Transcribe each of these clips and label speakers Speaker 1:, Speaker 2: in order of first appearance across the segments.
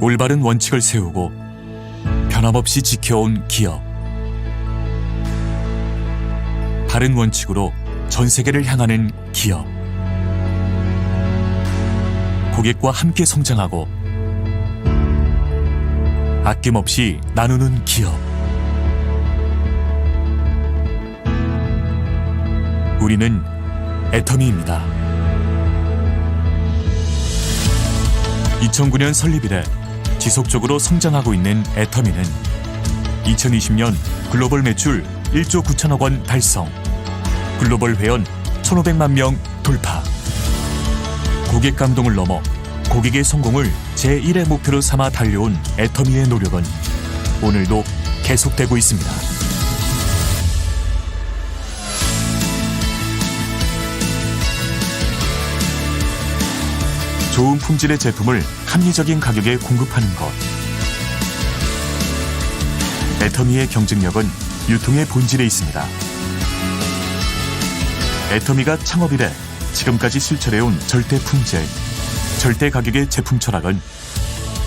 Speaker 1: 올바른 원칙을 세우고 변함없이 지켜온 기업. 바른 원칙으로 전 세계를 향하는 기업. 고객과 함께 성장하고 아낌없이 나누는 기업. 우리는 애터미입니다. 2009년 설립 이래 지속적으로 성장하고 있는 애터미는 2020년 글로벌 매출 1조 9천억 원 달성, 글로벌 회원 1,500만 명 돌파. 고객 감동을 넘어 고객의 성공을 제1의 목표로 삼아 달려온 애터미의 노력은 오늘도 계속되고 있습니다. 좋은 품질의 제품을 합리적인 가격에 공급하는 것. 애터미의 경쟁력은 유통의 본질에 있습니다. 애터미가 창업 이래 지금까지 실천해온 절대 품질, 절대 가격의 제품 철학은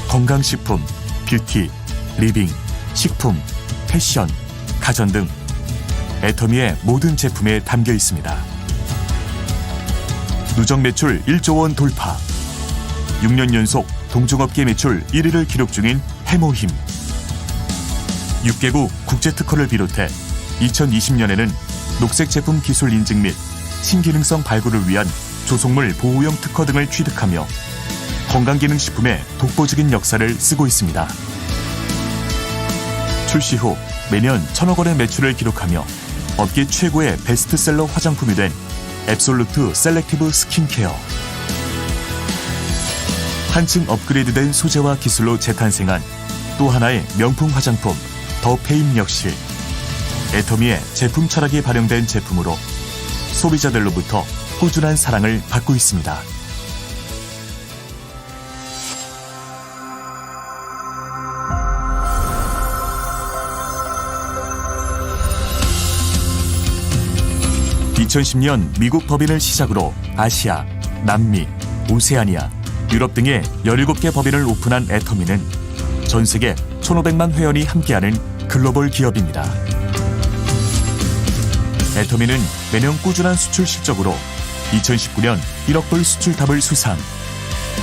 Speaker 1: 건강식품, 뷰티, 리빙, 식품, 패션, 가전 등 애터미의 모든 제품에 담겨 있습니다. 누적 매출 1조 원 돌파, 6년 연속 동종업계 매출 1위를 기록 중인 해모힘, 6개국 국제특허를 비롯해 2020년에는 녹색 제품 기술 인증 및 신기능성 발굴을 위한 조속물 보호용 특허 등을 취득하며 건강기능식품의 독보적인 역사를 쓰고 있습니다. 출시 후 매년 1,000억 원의 매출을 기록하며 업계 최고의 베스트셀러 화장품이 된 앱솔루트 셀렉티브 스킨케어. 한층 업그레이드된 소재와 기술로 재탄생한 또 하나의 명품 화장품 더 페인 역시 애터미의 제품 철학이 반영된 제품으로 소비자들로부터 꾸준한 사랑을 받고 있습니다. (2010년) 미국 법인을 시작으로 아시아, 남미, 오세아니아, 유럽 등의 17개 법인을 오픈한 애터미는 전 세계 1,500만 회원이 함께하는 글로벌 기업입니다. 애터미는 매년 꾸준한 수출 실적으로 2019년 1억 불 수출탑을 수상,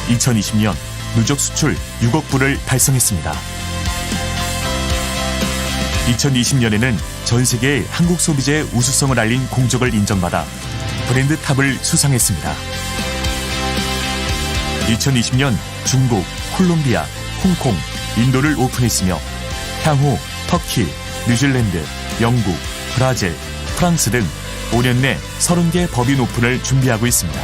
Speaker 1: 2020년 누적 수출 6억 불을 달성했습니다. 2020년에는 전 세계의 한국 소비재의 우수성을 알린 공적을 인정받아 브랜드 탑을 수상했습니다. 2020년 중국, 콜롬비아, 홍콩, 인도를 오픈했으며 향후 터키, 뉴질랜드, 영국, 브라질, 프랑스 등 5년 내 30개 법인 오픈을 준비하고 있습니다.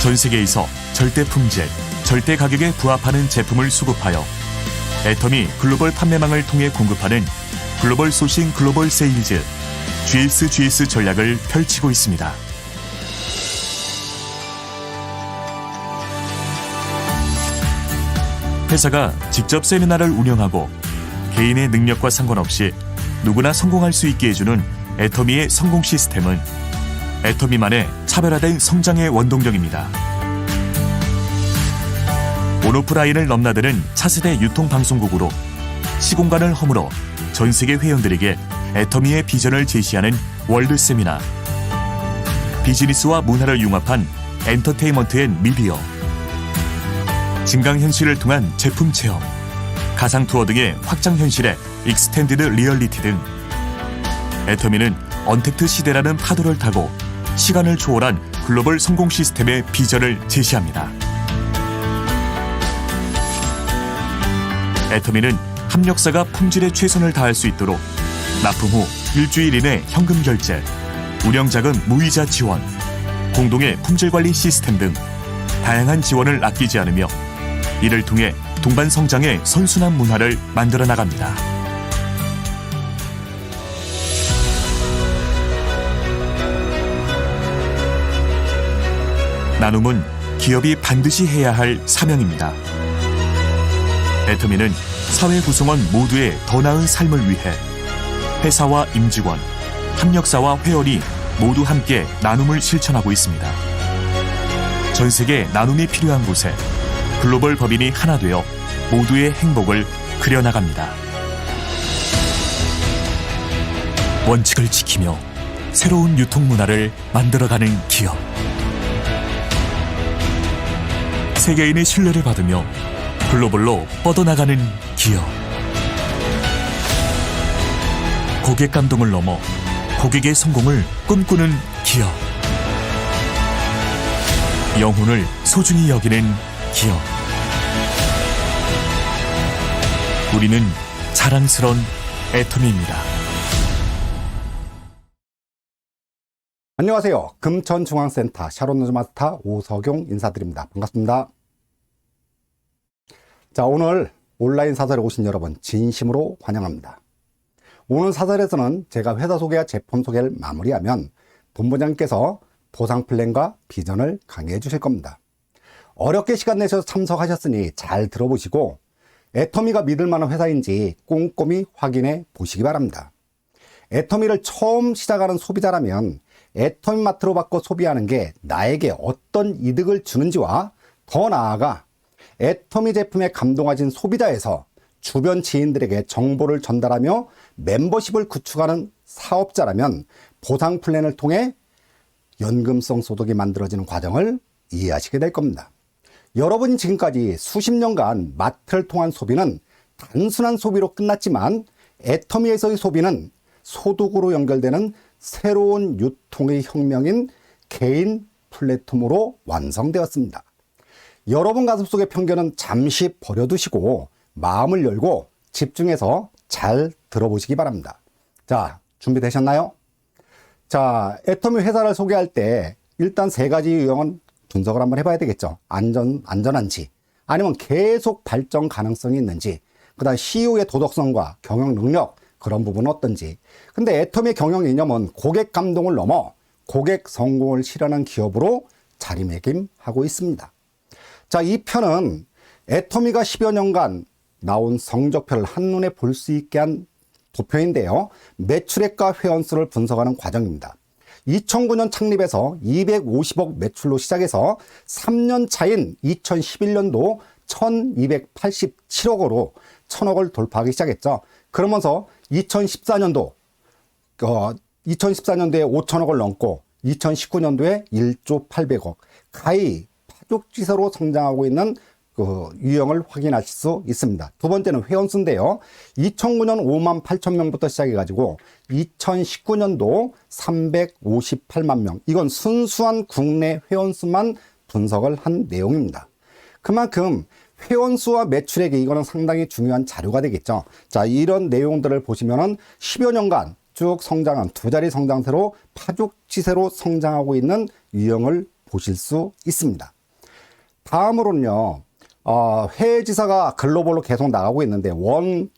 Speaker 1: 전 세계에서 절대 품질, 절대 가격에 부합하는 제품을 수급하여 애터미 글로벌 판매망을 통해 공급하는 글로벌 소싱 글로벌 세일즈 GSGS 전략을 펼치고 있습니다. 회사가 직접 세미나를 운영하고 개인의 능력과 상관없이 누구나 성공할 수 있게 해주는 애터미의 성공 시스템은 애터미만의 차별화된 성장의 원동력입니다. 온오프라인을 넘나드는 차세대 유통방송국으로 시공간을 허물어 전 세계 회원들에게 애터미의 비전을 제시하는 월드 세미나, 비즈니스와 문화를 융합한 엔터테인먼트 앤 미디어, 증강현실을 통한 제품 체험, 가상투어 등의 확장현실의 익스텐디드 리얼리티 등 애터미는 언택트 시대라는 파도를 타고 시간을 초월한 글로벌 성공 시스템의 비전을 제시합니다. 애터미는 합력사가 품질에 최선을 다할 수 있도록 납품 후 일주일 이내 현금 결제, 운영자금 무이자 지원, 공동의 품질관리 시스템 등 다양한 지원을 아끼지 않으며 이를 통해 동반 성장의 선순환 문화를 만들어 나갑니다. 나눔은 기업이 반드시 해야 할 사명입니다. 애터미는 사회 구성원 모두의 더 나은 삶을 위해 회사와 임직원, 협력사와 회원이 모두 함께 나눔을 실천하고 있습니다. 전 세계 나눔이 필요한 곳에 글로벌 법인이 하나 되어 모두의 행복을 그려나갑니다. 원칙을 지키며 새로운 유통 문화를 만들어가는 기업. 세계인의 신뢰를 받으며 글로벌로 뻗어나가는 기업. 고객 감동을 넘어 고객의 성공을 꿈꾸는 기업. 영혼을 소중히 여기는 기업. 우리는 자랑스러운 애터미입니다.
Speaker 2: 안녕하세요. 금천중앙센터 샤론노즈마스터 오석용 인사드립니다. 반갑습니다. 자, 오늘 온라인 사설에 오신 여러분 진심으로 환영합니다. 오늘 사설에서는 제가 회사 소개와 제품 소개를 마무리하면 본부장님께서 보상 플랜과 비전을 강의해 주실 겁니다. 어렵게 시간 내셔서 참석하셨으니 잘 들어보시고 애터미가 믿을 만한 회사인지 꼼꼼히 확인해 보시기 바랍니다. 애터미를 처음 시작하는 소비자라면 애터미 마트로 바꿔 소비하는 게 나에게 어떤 이득을 주는지와 더 나아가 애터미 제품에 감동하신 소비자에서 주변 지인들에게 정보를 전달하며 멤버십을 구축하는 사업자라면 보상 플랜을 통해 연금성 소득이 만들어지는 과정을 이해하시게 될 겁니다. 여러분이 지금까지 수십 년간 마트를 통한 소비는 단순한 소비로 끝났지만 애터미에서의 소비는 소득으로 연결되는 새로운 유통의 혁명인 개인 플랫폼으로 완성되었습니다. 여러분 가슴속의 편견은 잠시 버려두시고 마음을 열고 집중해서 잘 들어보시기 바랍니다. 자, 준비되셨나요? 자, 애터미 회사를 소개할 때 일단 세 가지 유형은 분석을 한번 해봐야 되겠죠. 안전한지, 아니면 계속 발전 가능성이 있는지, 그 다음 CEO의 도덕성과 경영 능력, 그런 부분은 어떤지. 근데 애터미의 경영 이념은 고객 감동을 넘어 고객 성공을 실현한 기업으로 자리매김하고 있습니다. 자, 이 편은 애터미가 10여 년간 나온 성적표를 한눈에 볼 수 있게 한 도표인데요. 매출액과 회원수를 분석하는 과정입니다. 2009년 창립에서 250억 매출로 시작해서 3년 차인 2011년도 1287억으로 1000억을 돌파하기 시작했죠. 그러면서 2014년도에 5천억을 넘고 2019년도에 1조 800억, 가히 파격지세로 성장하고 있는 그 유형을 확인하실 수 있습니다. 두 번째는 회원수인데요. 2009년 5만 8천 명부터 시작해가지고 2019년도 358만 명. 이건 순수한 국내 회원수만 분석을 한 내용입니다. 그만큼 회원수와 매출액이 이거는 상당히 중요한 자료가 되겠죠. 자, 이런 내용들을 보시면은 10여 년간 쭉 성장한 두 자리 성장세로 파죽지세로 성장하고 있는 유형을 보실 수 있습니다. 다음으로는요, 해외 지사가 글로벌로 계속 나가고 있는데 원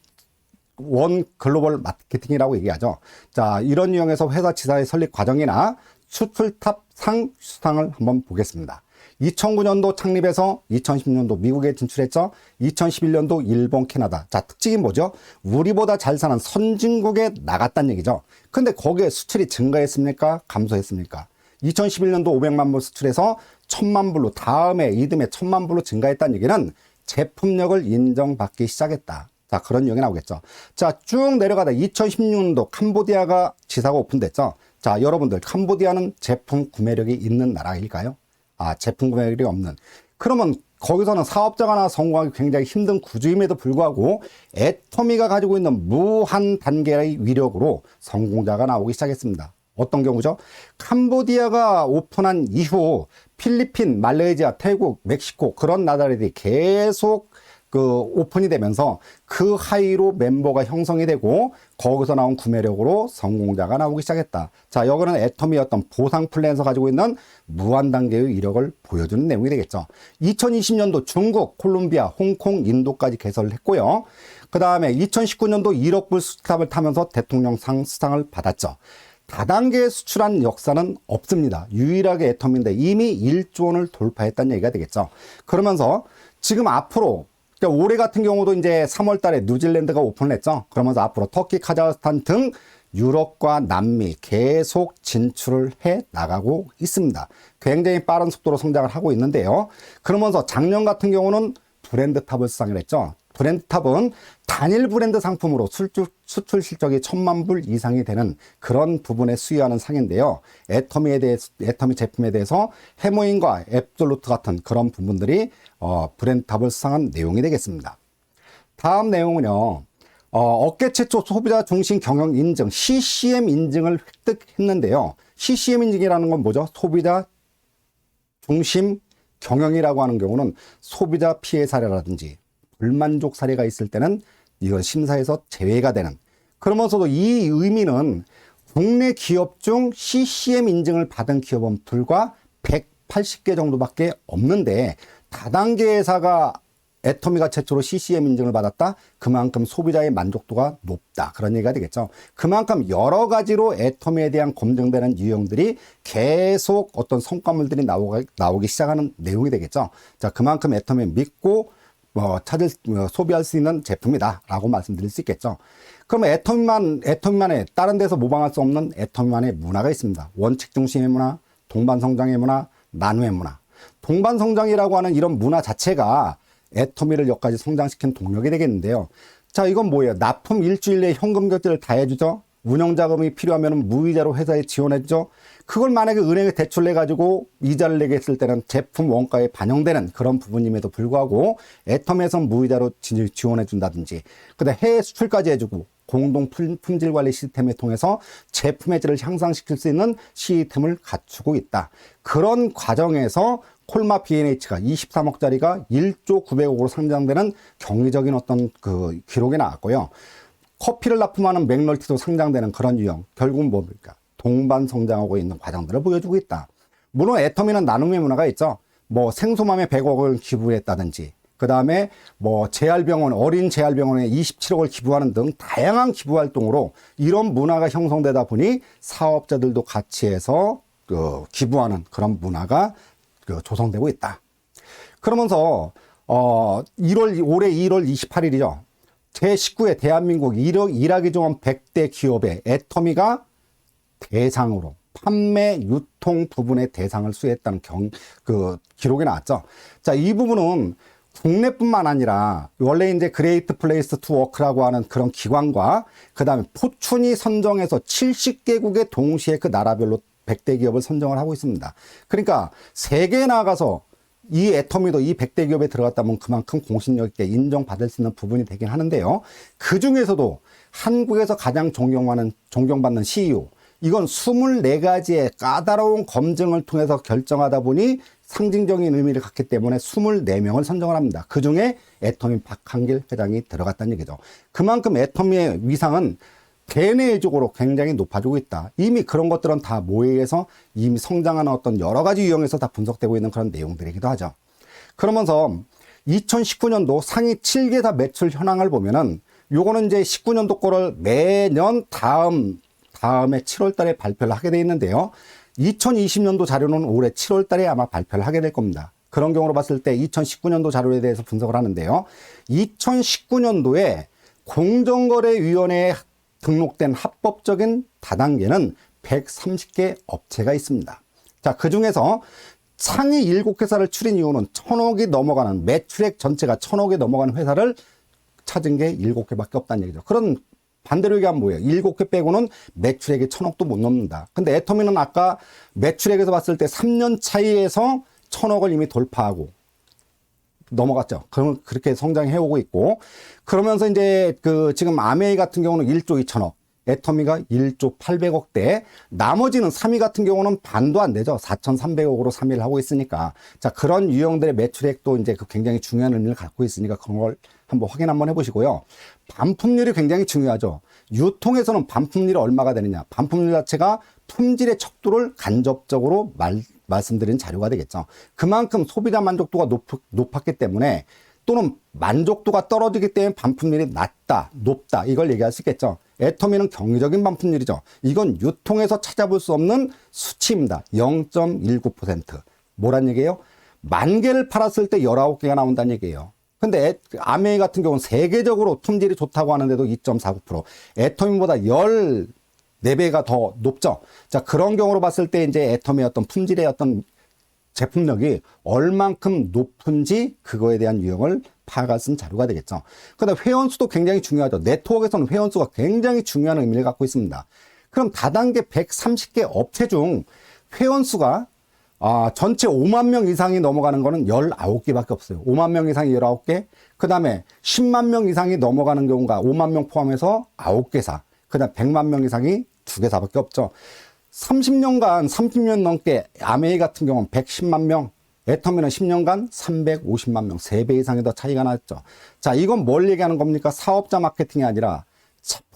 Speaker 2: 글로벌 마케팅이라고 얘기하죠. 자, 이런 유형에서 회사 지사의 설립 과정이나 수출탑 상 수상을 한번 보겠습니다. 2009년도 창립해서 2010년도 미국에 진출했죠. 2011년도 일본, 캐나다. 자, 특징이 뭐죠? 우리보다 잘 사는 선진국에 나갔다는 얘기죠. 근데 거기에 수출이 증가했습니까? 감소했습니까? 2011년도 500만 불 수출해서 1000만 불로, 다음에 이듬해 1000만 불로 증가했다는 얘기는 제품력을 인정받기 시작했다. 자, 그런 얘기 나오겠죠. 자, 쭉 내려가다 2016년도 캄보디아가 지사가 오픈됐죠. 자, 여러분들 캄보디아는 제품 구매력이 있는 나라일까요? 제품 구매력이 없는. 그러면 거기서는 사업자가 하나 성공하기 굉장히 힘든 구조임에도 불구하고 애터미가 가지고 있는 무한 단계의 위력으로 성공자가 나오기 시작했습니다. 어떤 경우죠? 캄보디아가 오픈한 이후 필리핀, 말레이시아, 태국, 멕시코 그런 나라들이 계속 오픈이 되면서 그 하이로 멤버가 형성이 되고 거기서 나온 구매력으로 성공자가 나오기 시작했다. 자, 여기는 애터미의 어떤 보상 플랜에서 가지고 있는 무한 단계의 이력을 보여주는 내용이 되겠죠. 2020년도 중국, 콜롬비아, 홍콩, 인도까지 개설을 했고요. 그 다음에 2019년도 1억 불 수탑을 타면서 대통령상 수상을 받았죠. 다단계 수출한 역사는 없습니다. 유일하게 애터미인데 이미 1조 원을 돌파했다는 얘기가 되겠죠. 그러면서 지금 앞으로 올해 같은 경우도 이제 3월 달에 뉴질랜드가 오픈을 했죠. 그러면서 앞으로 터키, 카자흐스탄 등 유럽과 남미 계속 진출을 해 나가고 있습니다. 굉장히 빠른 속도로 성장을 하고 있는데요. 그러면서 작년 같은 경우는 브랜드탑을 수상을 했죠. 브랜드탑은 단일 브랜드 상품으로 수출 실적이 1,000만 불 이상이 되는 그런 부분에 수여하는 상인데요. 애터미 제품에 대해서 해모인과 앱솔루트 같은 그런 부분들이 브랜드탑을 수상한 내용이 되겠습니다. 다음 내용은요. 업계 최초 소비자 중심 경영 인증 CCM 인증을 획득했는데요. CCM 인증이라는 건 뭐죠? 소비자 중심 경영이라고 하는 경우는 소비자 피해 사례라든지 불만족 사례가 있을 때는 이건 심사에서 제외가 되는, 그러면서도 이 의미는 국내 기업 중 CCM 인증을 받은 기업은 불과 180개 정도밖에 없는데 다단계 회사가 애터미가 최초로 CCM 인증을 받았다? 그만큼 소비자의 만족도가 높다. 그런 얘기가 되겠죠. 그만큼 여러 가지로 애터미에 대한 검증되는 유형들이 계속 어떤 성과물들이 나오기 시작하는 내용이 되겠죠. 자, 그만큼 애터미 믿고 소비할 수 있는 제품이다 라고 말씀드릴 수 있겠죠. 그러면 애터미만의 다른 데서 모방할 수 없는 애터미만의 문화가 있습니다. 원칙 중심의 문화, 동반성장의 문화, 나눔의 문화. 동반성장이라고 하는 이런 문화 자체가 애터미를 여기까지 성장시킨 동력이 되겠는데요. 자, 이건 뭐예요? 납품 일주일 내에 현금 결제를 다 해주죠. 운영자금이 필요하면 무이자로 회사에 지원해주죠. 그걸 만약에 은행에 대출 내가지고 이자를 내게 했을 때는 제품 원가에 반영되는 그런 부분임에도 불구하고 애터미에선 무이자로 지원해준다든지, 그다음에 해외 수출까지 해주고 공동 품질 관리 시스템을 통해서 제품의 질을 향상시킬 수 있는 시스템을 갖추고 있다. 그런 과정에서 콜마 B&H가 23억짜리가 1조 900억으로 상장되는 경이적인 어떤 그 기록이 나왔고요. 커피를 납품하는 맥널티도 상장되는 그런 유형. 결국은 뭡니까? 동반 성장하고 있는 과정들을 보여주고 있다. 물론 애터미는 나눔의 문화가 있죠. 뭐 생소맘에 100억을 기부했다든지, 그 다음에 뭐 어린 재활병원에 27억을 기부하는 등 다양한 기부 활동으로 이런 문화가 형성되다 보니 사업자들도 같이 해서 기부하는 그런 문화가 조성되고 있다. 그러면서 올해 1월 28일이죠. 제19회 대한민국 일하기 좋은 100대 기업의 애터미가 대상으로 판매 유통 부분의 대상을 수여했다는 기록이 나왔죠. 자, 이 부분은 국내뿐만 아니라 원래 이제 그레이트 플레이스 투 워크라고 하는 그런 기관과 그 다음에 포춘이 선정해서 70개국의 동시에 그 나라별로 100대 기업을 선정을 하고 있습니다. 그러니까 세계에 나가서 이 애터미도 이 100대 기업에 들어갔다면 그만큼 공신력 있게 인정받을 수 있는 부분이 되긴 하는데요. 그 중에서도 한국에서 가장 존경받는 CEO, 이건 24가지의 까다로운 검증을 통해서 결정하다 보니 상징적인 의미를 갖기 때문에 24명을 선정을 합니다. 그 중에 애터미 박한길 회장이 들어갔다는 얘기죠. 그만큼 애터미의 위상은 대내적으로 굉장히 높아지고 있다. 이미 그런 것들은 다 모의에서 이미 성장하는 어떤 여러 가지 유형에서 다 분석되고 있는 그런 내용들이기도 하죠. 그러면서 2019년도 상위 7개사 매출 현황을 보면은 요거는 이제 19년도 거를 매년 다음에 7월 달에 발표를 하게 돼 있는데요. 2020년도 자료는 올해 7월 달에 아마 발표를 하게 될 겁니다. 그런 경우로 봤을 때 2019년도 자료에 대해서 분석을 하는데요. 2019년도에 공정거래위원회에 등록된 합법적인 다단계는 130개 업체가 있습니다. 자, 그 중에서 상위 7회사를 추린 이유는 1,000억이 넘어가는, 매출액 전체가 1,000억이 넘어가는 회사를 찾은 게 7개밖에 없다는 얘기죠. 그런 반대로 얘기하면 뭐예요? 7개 빼고는 매출액이 1,000억도 못 넘는다. 근데 애터미는 아까 매출액에서 봤을 때 3년 차이에서 1,000억을 이미 돌파하고 넘어갔죠. 그럼 그렇게 성장해 오고 있고, 그러면서 이제 지금 아메이 같은 경우는 1조 2천억, 애터미가 1조 800억대, 나머지는 3위 같은 경우는 반도 안 되죠. 4,300억으로 3위를 하고 있으니까. 자, 그런 유형들의 매출액도 이제 굉장히 중요한 의미를 갖고 있으니까 그런 걸 확인 한번 해보시고요. 반품률이 굉장히 중요하죠. 유통에서는 반품률이 얼마가 되느냐. 반품률 자체가 품질의 척도를 간접적으로 말씀드린 자료가 되겠죠. 그만큼 소비자 만족도가 높았기 때문에, 또는 만족도가 떨어지기 때문에 반품률이 높다 이걸 얘기할 수 있겠죠. 애터미는 경이적인 반품률이죠. 이건 유통에서 찾아볼 수 없는 수치입니다. 0.19%. 뭐란 얘기예요? 10,000개를 팔았을 때 19개가 나온다는 얘기예요. 근데 아메이 같은 경우는 세계적으로 품질이 좋다고 하는데도 2.49%, 애터미보다 4배가 더 높죠. 자, 그런 경우로 봤을 때 이제 애텀의 어떤 품질의 어떤 제품력이 얼만큼 높은지 그거에 대한 유형을 파악할 수 있는 자료가 되겠죠. 그다음 회원수도 굉장히 중요하죠. 네트워크에서는 회원수가 굉장히 중요한 의미를 갖고 있습니다. 그럼 다단계 130개 업체 중 회원수가 전체 5만 명 이상이 넘어가는 거는 19개밖에 없어요. 5만 명 이상이 19개, 그 다음에 10만 명 이상이 넘어가는 경우가 5만 명 포함해서 9개사, 그 다음에 100만 명 이상이 2개사밖에 없죠. 30년 넘게 아메이 같은 경우는 110만 명, 애터미는 10년간 350만 명, 3배 이상의 더 차이가 났죠. 자, 이건 뭘 얘기하는 겁니까? 사업자 마케팅이 아니라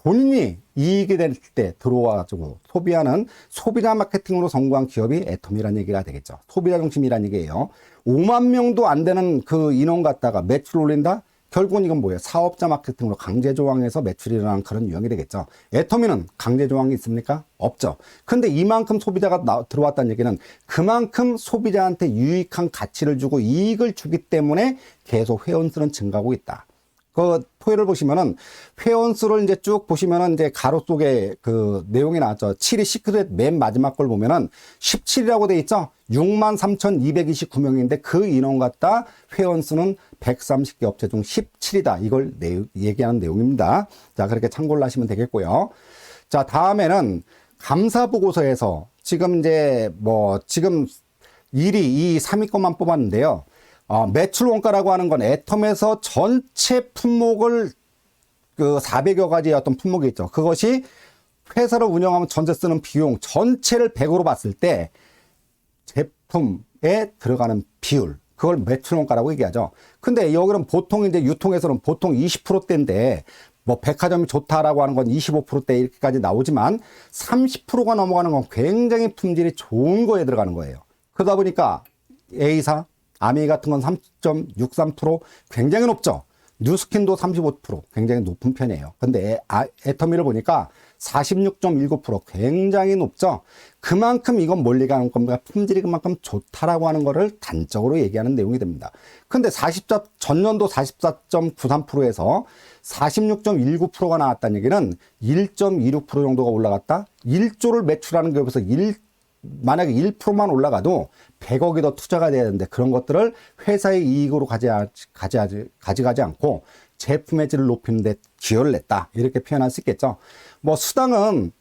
Speaker 2: 본인이 이익이 될 때 들어와가지고 소비하는 소비자 마케팅으로 성공한 기업이 애텀이라는 얘기가 되겠죠. 소비자 중심이라는 얘기예요. 5만 명도 안 되는 그 인원 갖다가 매출 올린다? 결국은 이건 뭐예요? 사업자 마케팅으로 강제 조항에서 매출이 일어나는 그런 유형이 되겠죠. 애터미는 강제 조항이 있습니까? 없죠. 근데 이만큼 소비자가 들어왔다는 얘기는 그만큼 소비자한테 유익한 가치를 주고 이익을 주기 때문에 계속 회원수는 증가하고 있다. 그 포열을 보시면은 회원수를 이제 쭉 보시면은 이제 가로 속에 그 내용이 나왔죠. 7위 시크릿 맨 마지막 걸 보면은 17이라고 돼 있죠. 63,229명인데 그 인원 갖다 회원수는 130개 업체 중 17이다. 이걸 얘기하는 내용입니다. 자, 그렇게 참고를 하시면 되겠고요. 자, 다음에는 감사 보고서에서 지금 이제 지금 1위, 2위, 3위 것만 뽑았는데요. 매출 원가라고 하는 건 애텀에서 전체 품목을 그 400여 가지의 어떤 품목이 있죠. 그것이 회사를 운영하면 전체 쓰는 비용 전체를 100으로 봤을 때 제품에 들어가는 비율, 그걸 매출 원가라고 얘기하죠. 근데 여기는 보통 이제 유통에서는 보통 20%대인데 백화점이 좋다라고 하는 건 25%대 이렇게까지 나오지만 30%가 넘어가는 건 굉장히 품질이 좋은 거에 들어가는 거예요. 그러다 보니까 A사, 아메이 같은 건 3.63% 굉장히 높죠. 뉴스킨도 35% 굉장히 높은 편이에요. 근데 애터미를 보니까 46.19% 굉장히 높죠. 그만큼 이건 뭘 얘기하는 겁니까? 품질이 그만큼 좋다라고 하는 거를 단적으로 얘기하는 내용이 됩니다. 근데 전년도 44.93%에서 46.19%가 나왔다는 얘기는 1.26% 정도가 올라갔다. 1조를 매출하는 기업에서 만약에 1%만 올라가도 100억이 더 투자가 돼야 되는데 그런 것들을 회사의 이익으로 가져가지 않고 제품의 질을 높이는 데 기여를 냈다. 이렇게 표현할 수 있겠죠. 수당은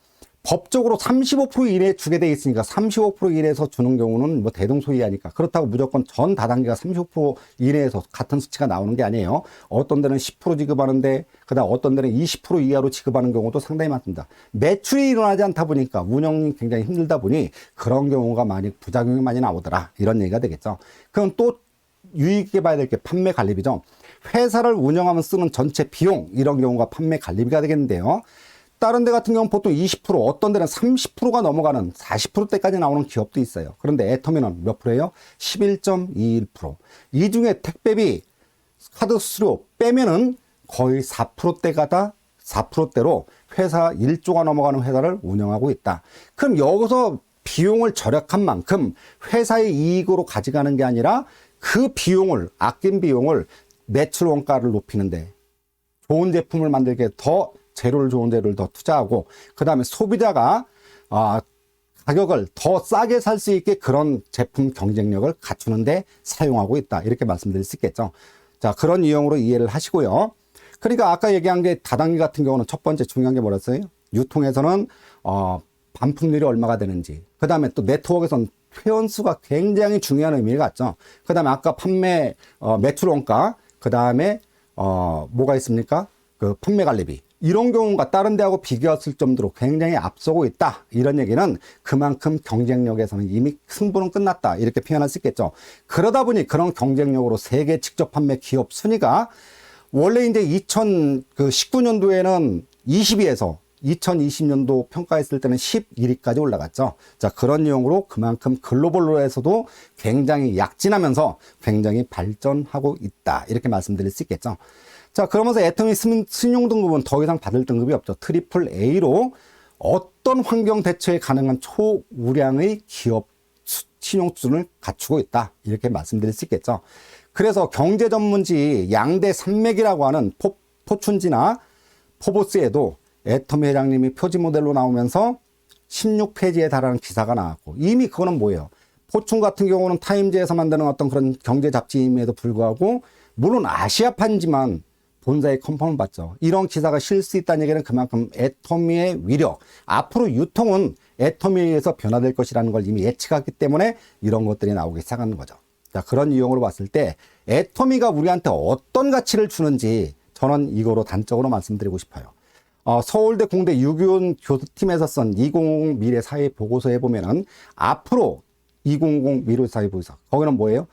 Speaker 2: 법적으로 35% 이내에 주게 돼 있으니까 35% 이내에서 주는 경우는 대동소이하니까 그렇다고 무조건 전 다단계가 35% 이내에서 같은 수치가 나오는 게 아니에요. 어떤 데는 10% 지급하는데 그다음 어떤 데는 20% 이하로 지급하는 경우도 상당히 많습니다. 매출이 일어나지 않다 보니까 운영이 굉장히 힘들다 보니 그런 경우가 부작용이 많이 나오더라. 이런 얘기가 되겠죠. 그럼 또 유의 있게 봐야 될 게 판매 관리비죠. 회사를 운영하면 쓰는 전체 비용 이런 경우가 판매 관리비가 되겠는데요. 다른 데 같은 경우는 보통 20%, 어떤 데는 30%가 넘어가는 40%대까지 나오는 기업도 있어요. 그런데 애터미는 몇 프로예요? 11.21%. 이 중에 택배비, 카드 수수료 빼면은 거의 4%대로 회사 1조가 넘어가는 회사를 운영하고 있다. 그럼 여기서 비용을 절약한 만큼 회사의 이익으로 가져가는 게 아니라 그 비용을, 아낀 비용을 매출 원가를 높이는데 좋은 제품을 만들게 더 재료를 좋은 재료를 더 투자하고 그 다음에 소비자가 가격을 더 싸게 살 수 있게 그런 제품 경쟁력을 갖추는데 사용하고 있다. 이렇게 말씀드릴 수 있겠죠. 자, 그런 유형으로 이해를 하시고요. 그러니까 아까 얘기한 게 다단계 같은 경우는 첫 번째 중요한 게 뭐랬어요? 유통에서는 반품률이 얼마가 되는지, 그 다음에 또 네트워크에서는 회원수가 굉장히 중요한 의미를 갖죠. 그 다음에 아까 판매 매출 원가, 그 다음에 뭐가 있습니까? 그 판매 관리비. 이런 경우가 다른 데하고 비교했을 정도로 굉장히 앞서고 있다. 이런 얘기는 그만큼 경쟁력에서는 이미 승부는 끝났다. 이렇게 표현할 수 있겠죠. 그러다 보니 그런 경쟁력으로 세계 직접 판매 기업 순위가 원래 이제 2019년도에는 20위에서 2020년도 평가했을 때는 11위까지 올라갔죠. 자, 그런 내용으로 그만큼 글로벌로에서도 굉장히 약진하면서 굉장히 발전하고 있다. 이렇게 말씀드릴 수 있겠죠. 자, 그러면서 애터미 신용 등급은 더 이상 받을 등급이 없죠. 트리플 A로 어떤 환경 대처에 가능한 초우량의 기업 신용 수준을 갖추고 있다. 이렇게 말씀드릴 수 있겠죠. 그래서 경제 전문지 양대 산맥이라고 하는 포춘지나 포보스에도 애터미 회장님이 표지 모델로 나오면서 16페이지에 달하는 기사가 나왔고, 이미 그거는 뭐예요? 포춘 같은 경우는 타임즈에서 만드는 어떤 그런 경제 잡지임에도 불구하고, 물론 아시아판이지만 본사의 컨펌을 받죠. 이런 기사가 실 수 있다는 얘기는 그만큼 애터미의 위력, 앞으로 유통은 애터미에 의해서 변화될 것이라는 걸 이미 예측했기 때문에 이런 것들이 나오기 시작하는 거죠. 자, 그런 유형으로 봤을 때 애터미가 우리한테 어떤 가치를 주는지 저는 이거로 단적으로 말씀드리고 싶어요. 서울대 공대 유기온 교수팀에서 쓴 2050 미래 사회 보고서에 보면은 앞으로 2050 미래 사회 보고서, 거기는 뭐예요?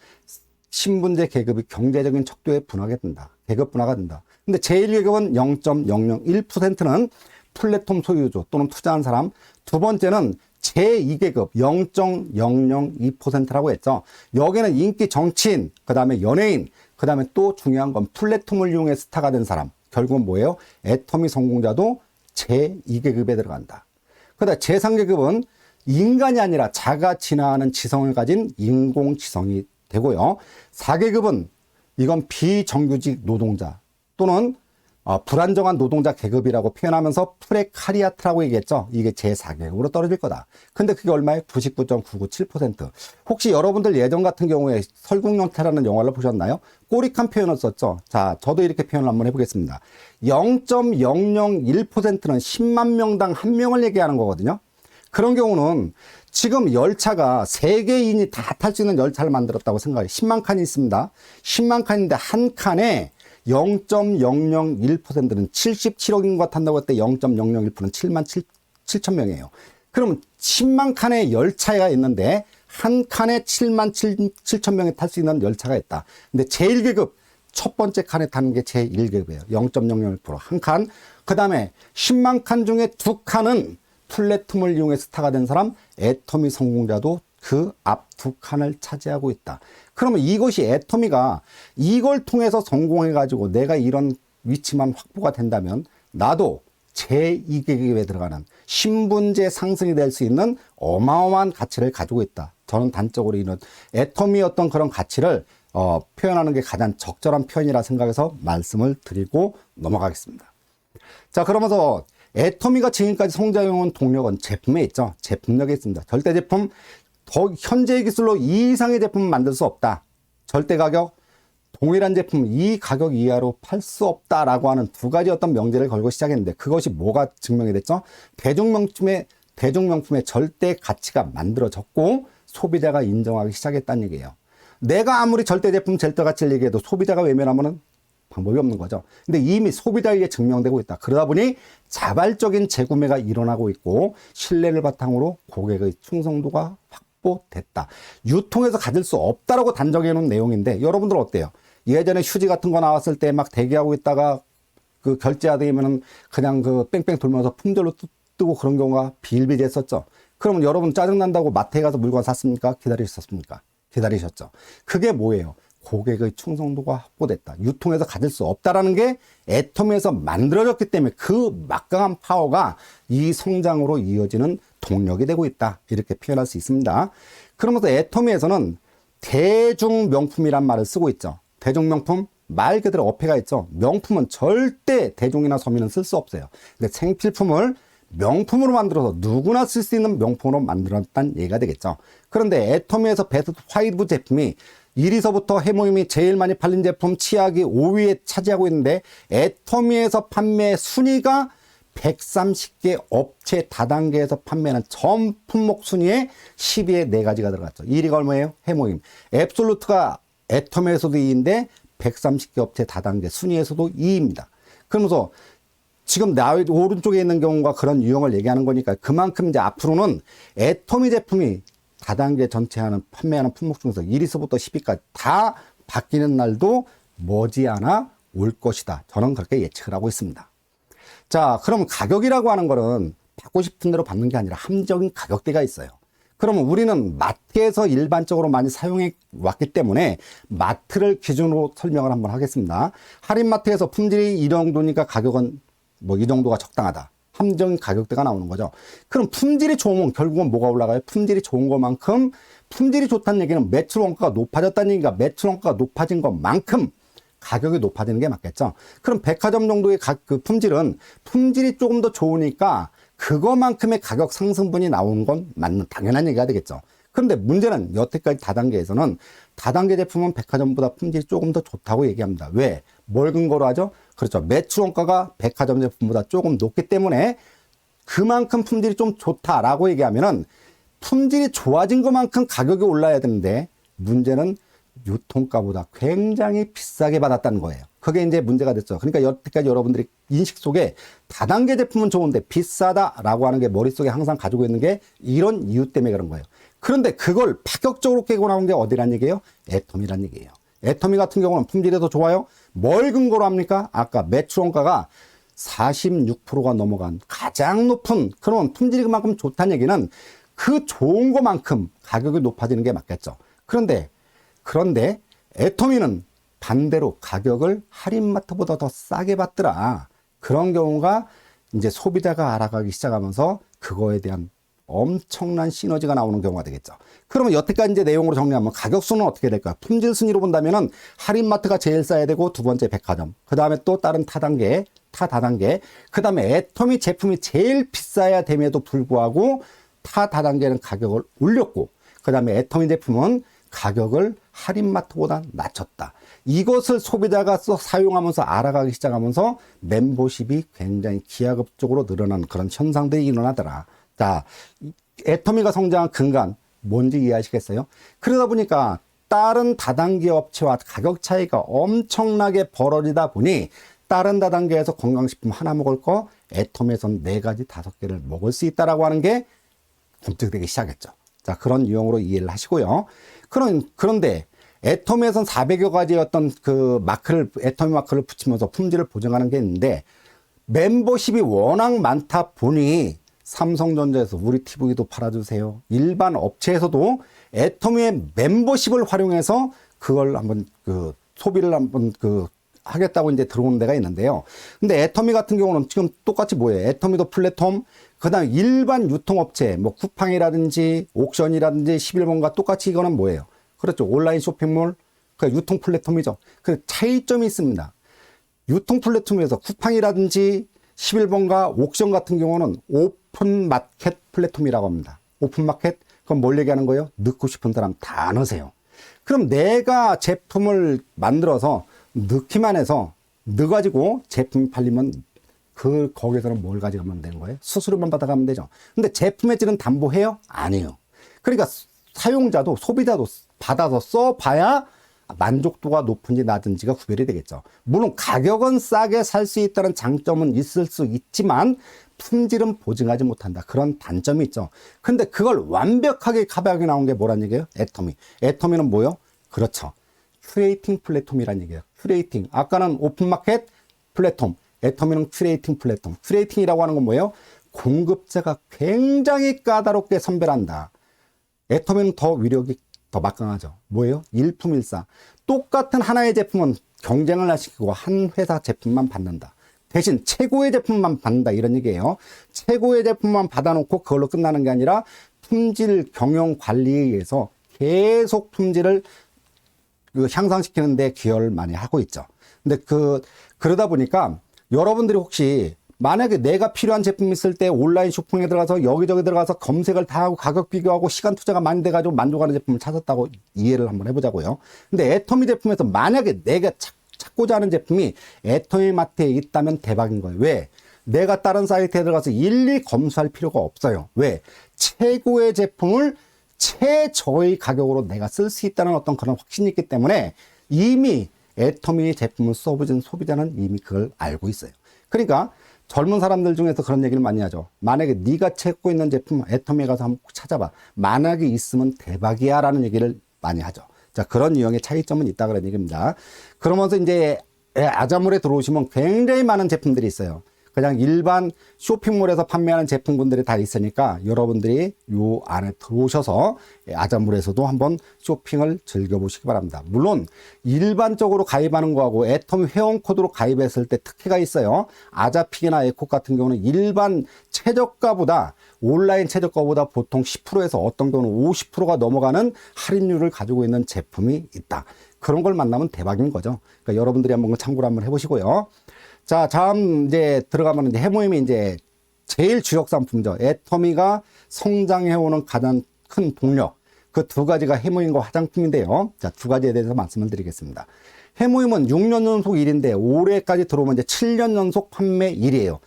Speaker 2: 신분제 계급이 경제적인 척도에 분화가 된다. 계급 분화가 된다. 근데 제1계급은 0.001%는 플랫폼 소유주 또는 투자한 사람, 두 번째는 제2계급 0.002%라고 했죠. 여기는 인기 정치인, 그 다음에 연예인, 그 다음에 또 중요한 건 플랫폼을 이용해 스타가 된 사람. 결국은 뭐예요? 애터미 성공자도 제2계급에 들어간다. 그 다음에 제3계급은 인간이 아니라 자가 진화하는 지성을 가진 인공지성이 되고요. 4계급은 이건 비정규직 노동자 또는 불안정한 노동자 계급이라고 표현하면서 프레카리아트라고 얘기했죠. 이게 제4계급으로 떨어질 거다. 근데 그게 얼마예요? 99.997%. 혹시 여러분들 예전 같은 경우에 설국열차라는 영화를 보셨나요? 꼬릭한 표현을 썼죠. 자, 저도 이렇게 표현을 한번 해보겠습니다. 0.001%는 10만 명당 1명을 얘기하는 거거든요. 그런 경우는 지금 열차가 세계인이 다 탈 수 있는 열차를 만들었다고 생각해요. 10만 칸이 있습니다. 10만 칸인데 한 칸에 0.001%는 77억 인구가 탄다고 했을 때 0.001%는 7만 7천 명이에요. 그럼 10만 칸의 열차가 있는데 한 칸에 7만 7천 명이 탈 수 있는 열차가 있다. 근데 제1계급 첫 번째 칸에 타는 게 제1계급이에요. 0.001% 한 칸. 그 다음에 10만 칸 중에 두 칸은 플랫폼을 이용해 스타가 된 사람, 애터미 성공자도 그 앞 두 칸을 차지하고 있다. 그러면 이것이 애터미가 이걸 통해서 성공해가지고 내가 이런 위치만 확보가 된다면 나도 제2계급에 들어가는 신분제 상승이 될 수 있는 어마어마한 가치를 가지고 있다. 저는 단적으로 이런 애터미의 어떤 그런 가치를 표현하는 게 가장 적절한 표현이라 생각해서 말씀을 드리고 넘어가겠습니다. 자, 그러면서 애터미가 지금까지 성장해온 동력은 제품에 있죠. 제품력에 있습니다. 절대 제품, 현재의 기술로 이 이상의 제품을 만들 수 없다. 절대 가격, 동일한 제품 이 가격 이하로 팔 수 없다라고 하는 두 가지 어떤 명제를 걸고 시작했는데 그것이 뭐가 증명이 됐죠? 대중명품의 절대 가치가 만들어졌고 소비자가 인정하기 시작했다는 얘기예요. 내가 아무리 절대 제품, 절대 가치를 얘기해도 소비자가 외면하면은 방법이 없는 거죠. 근데 이미 소비자에게 증명되고 있다. 그러다 보니 자발적인 재구매가 일어나고 있고 신뢰를 바탕으로 고객의 충성도가 확보됐다. 유통에서 가질 수 없다라고 단정해 놓은 내용인데 여러분들 어때요? 예전에 휴지 같은 거 나왔을 때 막 대기하고 있다가 그 결제하되면은 그냥 그 뺑뺑 돌면서 품절로 뜨고 그런 경우가 비일비재했었죠. 그러면 여러분 짜증난다고 마트에 가서 물건 샀습니까? 기다리셨습니까? 기다리셨죠. 그게 뭐예요? 고객의 충성도가 확보됐다. 유통에서 가질 수 없다라는 게 애터미에서 만들어졌기 때문에 그 막강한 파워가 이 성장으로 이어지는 동력이 되고 있다. 이렇게 표현할 수 있습니다. 그러면서 애터미에서는 대중명품이란 말을 쓰고 있죠. 대중명품 말 그대로 어폐가 있죠. 명품은 절대 대중이나 서민은 쓸 수 없어요. 근데 생필품을 명품으로 만들어서 누구나 쓸 수 있는 명품으로 만들었다는 얘기가 되겠죠. 그런데 애터미에서 베스트 5 제품이 1위서부터 해모임이 제일 많이 팔린 제품 치약이 5위에 차지하고 있는데 애터미에서 판매 순위가 130개 업체 다단계에서 판매하는 전 품목 순위에 10위에 4가지가 들어갔죠. 1위가 얼마예요? 해모임. 앱솔루트가 애터미에서도 2위인데 130개 업체 다단계 순위에서도 2위입니다. 그러면서 지금 나 오른쪽에 있는 경우가 그런 유형을 얘기하는 거니까 그만큼 이제 앞으로는 애터미 제품이 다단계 전체 판매하는 품목 중에서 1위서부터 10위까지 다 바뀌는 날도 머지않아 올 것이다. 저는 그렇게 예측을 하고 있습니다. 자, 그럼 가격이라고 하는 거는 받고 싶은 대로 받는 게 아니라 함정인 가격대가 있어요. 그러면 우리는 마트에서 일반적으로 많이 사용해 왔기 때문에 마트를 기준으로 설명을 한번 하겠습니다. 할인마트에서 품질이 이 정도니까 가격은 뭐 이 정도가 적당하다. 함정인 가격대가 나오는 거죠. 그럼 품질이 좋으면 결국은 뭐가 올라가요? 품질이 좋은 것만큼 품질이 좋다는 얘기는 매출 원가가 높아졌다는 얘기가 매출 원가가 높아진 것만큼 가격이 높아지는 게 맞겠죠. 그럼 백화점 정도의 그 품질이 조금 더 좋으니까 그거만큼의 가격 상승분이 나오는 건 당연한 얘기가 되겠죠. 그런데 문제는 여태까지 다단계에서는 다단계 제품은 백화점보다 품질이 조금 더 좋다고 얘기합니다. 왜? 뭘 근거로 하죠? 그렇죠. 매출 원가가 백화점 제품보다 조금 높기 때문에 그만큼 품질이 좀 좋다라고 얘기하면은 품질이 좋아진 것만큼 가격이 올라야 되는데 문제는 유통가보다 굉장히 비싸게 받았다는 거예요. 그게 이제 문제가 됐죠. 그러니까 여태까지 여러분들이 인식 속에 다단계 제품은 좋은데 비싸다라고 하는 게 머릿속에 항상 가지고 있는 게 이런 이유 때문에 그런 거예요. 그런데 그걸 파격적으로 깨고 나온 게 어디란 얘기예요? 애터미란 얘기예요. 애터미 같은 경우는 품질이 더 좋아요. 뭘 근거로 합니까? 아까 매출 원가가 46%가 넘어간 가장 높은, 그러면 품질이 그만큼 좋다는 얘기는 그 좋은 것만큼 가격이 높아지는 게 맞겠죠. 그런데 애터미는 반대로 가격을 할인마트보다 더 싸게 받더라. 그런 경우가 이제 소비자가 알아가기 시작하면서 그거에 대한 엄청난 시너지가 나오는 경우가 되겠죠. 그러면 여태까지 이제 내용으로 정리하면 가격 순은 어떻게 될까요? 품질 순위로 본다면은 할인마트가 제일 싸야 되고 두 번째 백화점, 그 다음에 또 다른 타단계, 그 다음에 애터미 제품이 제일 비싸야 됨에도 불구하고 타다단계는 가격을 올렸고, 그 다음에 애터미 제품은 가격을 할인마트보다 낮췄다. 이것을 소비자가 사용하면서 알아가기 시작하면서 멤버십이 굉장히 기하급적으로 늘어나는 그런 현상들이 일어나더라. 자, 애터미가 성장한 근간 뭔지 이해하시겠어요? 그러다 보니까 다른 다단계 업체와 가격 차이가 엄청나게 벌어지다 보니 다른 다단계에서 건강식품 하나 먹을 거 애터미에서는 4가지, 5개를 먹을 수 있다라고 하는 게 검증되기 시작했죠. 자, 그런 유형으로 이해를 하시고요. 그런데 애터미에선 400여 가지의 어떤 그 애터미 마크를 붙이면서 품질을 보증하는 게 있는데 멤버십이 워낙 많다 보니 삼성전자에서 우리 TV도 팔아주세요. 일반 업체에서도 애터미의 멤버십을 활용해서 그걸 한번 소비를 한번 하겠다고 이제 들어오는 데가 있는데요. 근데 애터미 같은 경우는 지금 똑같이 뭐예요? 애터미도 플랫폼, 그 다음에 일반 유통업체, 뭐 쿠팡이라든지 옥션이라든지 11번과 똑같이 이거는 뭐예요? 그렇죠. 온라인 쇼핑몰, 그 유통 플랫폼이죠. 그 차이점이 있습니다. 유통 플랫폼에서 쿠팡이라든지 11번과 옥션 같은 경우는 오픈 마켓 플랫폼이라고 합니다. 오픈 마켓? 그럼 뭘 얘기하는 거예요? 넣고 싶은 사람 다 넣으세요. 그럼 내가 제품을 만들어서 넣기만 해서 넣어가지고 제품이 팔리면 거기서는 뭘 가져가면 되는 거예요? 수수료만 받아가면 되죠. 근데 제품의 질은 담보해요? 아니에요. 그러니까 사용자도 소비자도 받아서 써봐야 만족도가 높은지 낮은지가 구별이 되겠죠. 물론 가격은 싸게 살 수 있다는 장점은 있을 수 있지만 품질은 보증하지 못한다. 그런 단점이 있죠. 근데 그걸 완벽하게 커버하게 나온 게 뭐란 얘기예요? 애터미. 애터미는 뭐예요? 그렇죠. 큐레이팅 플랫폼이란 얘기예요. 큐레이팅. 아까는 오픈마켓 플랫폼. 애터미는 큐레이팅 플랫폼. 큐레이팅이라고 하는 건 뭐예요? 공급자가 굉장히 까다롭게 선별한다. 애터미는 더 위력이 더 막강하죠. 뭐예요? 일품일사. 똑같은 하나의 제품은 경쟁을 시키고 한 회사 제품만 받는다. 대신 최고의 제품만 받는다. 이런 얘기예요. 최고의 제품만 받아놓고 그걸로 끝나는 게 아니라 품질 경영 관리에 의해서 계속 품질을 향상시키는 데 기여를 많이 하고 있죠. 근데 그러다 보니까 여러분들이 혹시 만약에 내가 필요한 제품 있을 때 온라인 쇼핑에 들어가서 여기저기 들어가서 검색을 다 하고 가격 비교하고 시간 투자가 많이 돼가지고 만족하는 제품을 찾았다고 이해를 한번 해보자고요. 근데 애터미 제품에서 만약에 내가 찾고자 하는 제품이 애터미 마트에 있다면 대박인 거예요. 왜? 내가 다른 사이트에 들어가서 일일이 검수할 필요가 없어요. 왜? 최고의 제품을 최저의 가격으로 내가 쓸 수 있다는 어떤 그런 확신이 있기 때문에 이미 애터미 제품을 써보신 소비자는 이미 그걸 알고 있어요. 그러니까 젊은 사람들 중에서 그런 얘기를 많이 하죠. 만약에 네가 찾고 있는 제품 애터미에 가서 한번 찾아봐. 만약에 있으면 대박이야 라는 얘기를 많이 하죠. 자, 그런 유형의 차이점은 있다 그런 얘기입니다. 그러면서 이제 아자몰에 들어오시면 굉장히 많은 제품들이 있어요. 그냥 일반 쇼핑몰에서 판매하는 제품군들이 다 있으니까 여러분들이 요 안에 들어오셔서 아자몰에서도 한번 쇼핑을 즐겨보시기 바랍니다. 물론 일반적으로 가입하는 거하고 애터미 회원 코드로 가입했을 때 특혜가 있어요. 아자픽이나 에콕 같은 경우는 일반 최저가보다 온라인 최저가보다 보통 10%에서 어떤 경우는 50%가 넘어가는 할인율을 가지고 있는 제품이 있다. 그런 걸 만나면 대박인 거죠. 그러니까 여러분들이 한번 참고를 한번 해보시고요. 자, 다음 이제 들어가면 이제 해모임이 이제 제일 주력 상품이죠. 애터미가 성장해오는 가장 큰 동력. 그 두 가지가 해모임과 화장품인데요. 자, 두 가지에 대해서 말씀을 드리겠습니다. 해모임은 6년 연속 1위인데 올해까지 들어오면 이제 7년 연속 판매 1위예요.